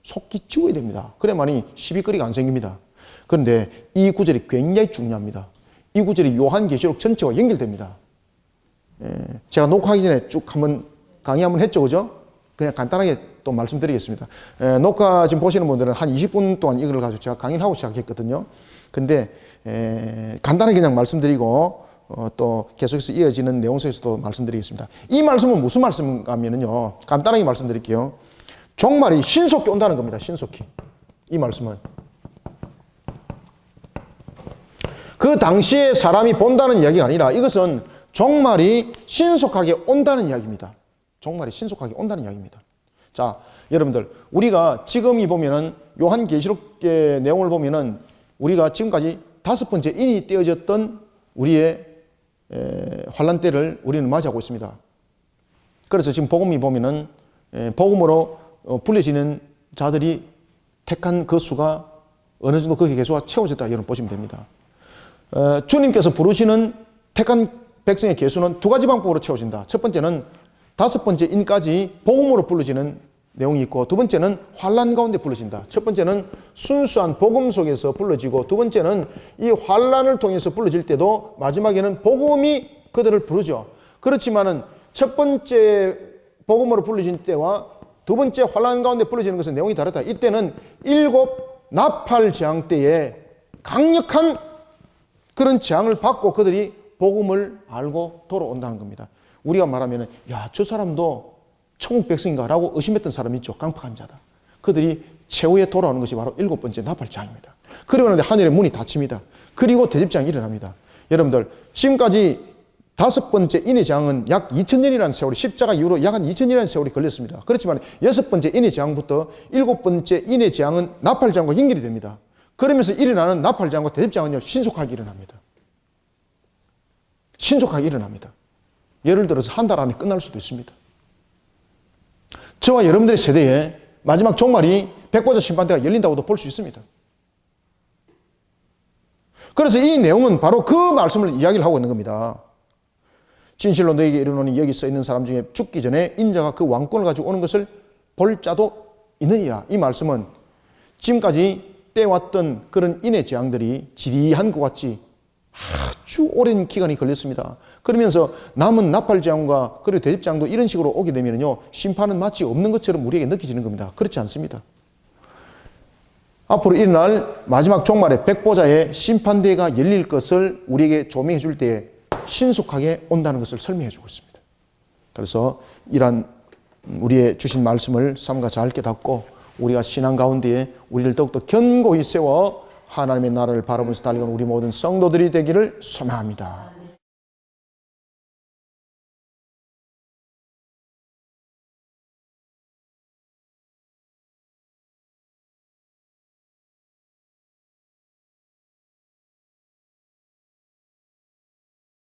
속히 지워야 됩니다. 그래야만이 시비거리가 안 생깁니다. 그런데 이 구절이 굉장히 중요합니다. 이 구절이 요한계시록 전체와 연결됩니다. 제가 녹화하기 전에 쭉 한번 강의 한번 했죠, 그죠? 그냥 간단하게 또 말씀드리겠습니다. 녹화 지금 보시는 분들은 한 20분 동안 이걸 가지고 제가 강의를 하고 시작했거든요. 근데 간단하게 그냥 말씀드리고 또 계속해서 이어지는 내용 속에서도 말씀드리겠습니다. 이 말씀은 무슨 말씀인가 하면요, 간단하게 말씀드릴게요. 종말이 신속히 온다는 겁니다. 신속히. 이 말씀은 그 당시에 사람이 본다는 이야기가 아니라 이것은 종말이 신속하게 온다는 이야기입니다. 종말이 신속하게 온다는 이야기입니다. 자, 여러분들, 우리가 지금이 보면은 요한계시록의 내용을 보면은 우리가 지금까지 5번째 인이 떼어졌던 우리의 환란 때를 우리는 맞이하고 있습니다. 그래서 지금 복음이 보면은 복음으로 불려지는 자들이 택한 그 수가 어느 정도 그 개수가 채워졌다, 여러분 보시면 됩니다. 주님께서 부르시는 택한 백성의 개수는 두 가지 방법으로 채워진다. 첫 번째는 5번째 인까지 복음으로 불러지는 내용이 있고, 두 번째는 환란 가운데 불러진다. 첫 번째는 순수한 복음 속에서 불러지고, 두 번째는 이 환란을 통해서 불러질 때도 마지막에는 복음이 그들을 부르죠. 그렇지만은 첫 번째 복음으로 불러진 때와 두 번째 환란 가운데 불러지는 것은 내용이 다르다. 이때는 7 나팔 재앙 때에 강력한 그런 재앙을 받고 그들이 복음을 알고 돌아온다는 겁니다. 우리가 말하면 야, 저 사람도 천국 백성인가 라고 의심했던 사람이 있죠. 깜빡한 자다. 그들이 최후에 돌아오는 것이 바로 7번째 나팔 재앙입니다. 그리고 나는데 하늘의 문이 닫힙니다. 그리고 대집장이 일어납니다. 여러분들, 지금까지 5번째 인의 재앙은 약 2000년이라는 세월이, 십자가 이후로 약 한 2000년이라는 세월이 걸렸습니다. 그렇지만 6번째 인의 재앙부터 7번째 인의 재앙은 나팔 재앙과 연결이 됩니다. 그러면서 일어나는 나팔 재앙과 대집 재앙은요, 신속하게 일어납니다. 신속하게 일어납니다. 예를 들어서 한 달 안에 끝날 수도 있습니다. 저와 여러분들의 세대에 마지막 종말이 백보자 심판대가 열린다고도 볼 수 있습니다. 그래서 이 내용은 바로 그 말씀을 이야기를 하고 있는 겁니다. 진실로 너에게 이르노니 여기 써 있는 사람 중에 죽기 전에 인자가 그 왕권을 가지고 오는 것을 볼 자도 있느니라. 이 말씀은 지금까지 떼왔던 그런 인의 재앙들이 지리한 것 같이 아주 오랜 기간이 걸렸습니다. 그러면서 남은 나팔 재앙과 그리고 대집 재앙도 이런 식으로 오게 되면요, 심판은 마치 없는 것처럼 우리에게 느껴지는 겁니다. 그렇지 않습니다. 앞으로 일어날 마지막 종말에 백보자의 심판대가 열릴 것을 우리에게 조명해 줄 때에 신속하게 온다는 것을 설명해 주고 있습니다. 그래서 이러한 우리의 주신 말씀을 삼가 잘 깨닫고 우리가 신앙 가운데에 우리를 더욱더 견고히 세워 하나님의 나라를 바라보면서 달려가는 우리 모든 성도들이 되기를 소망합니다.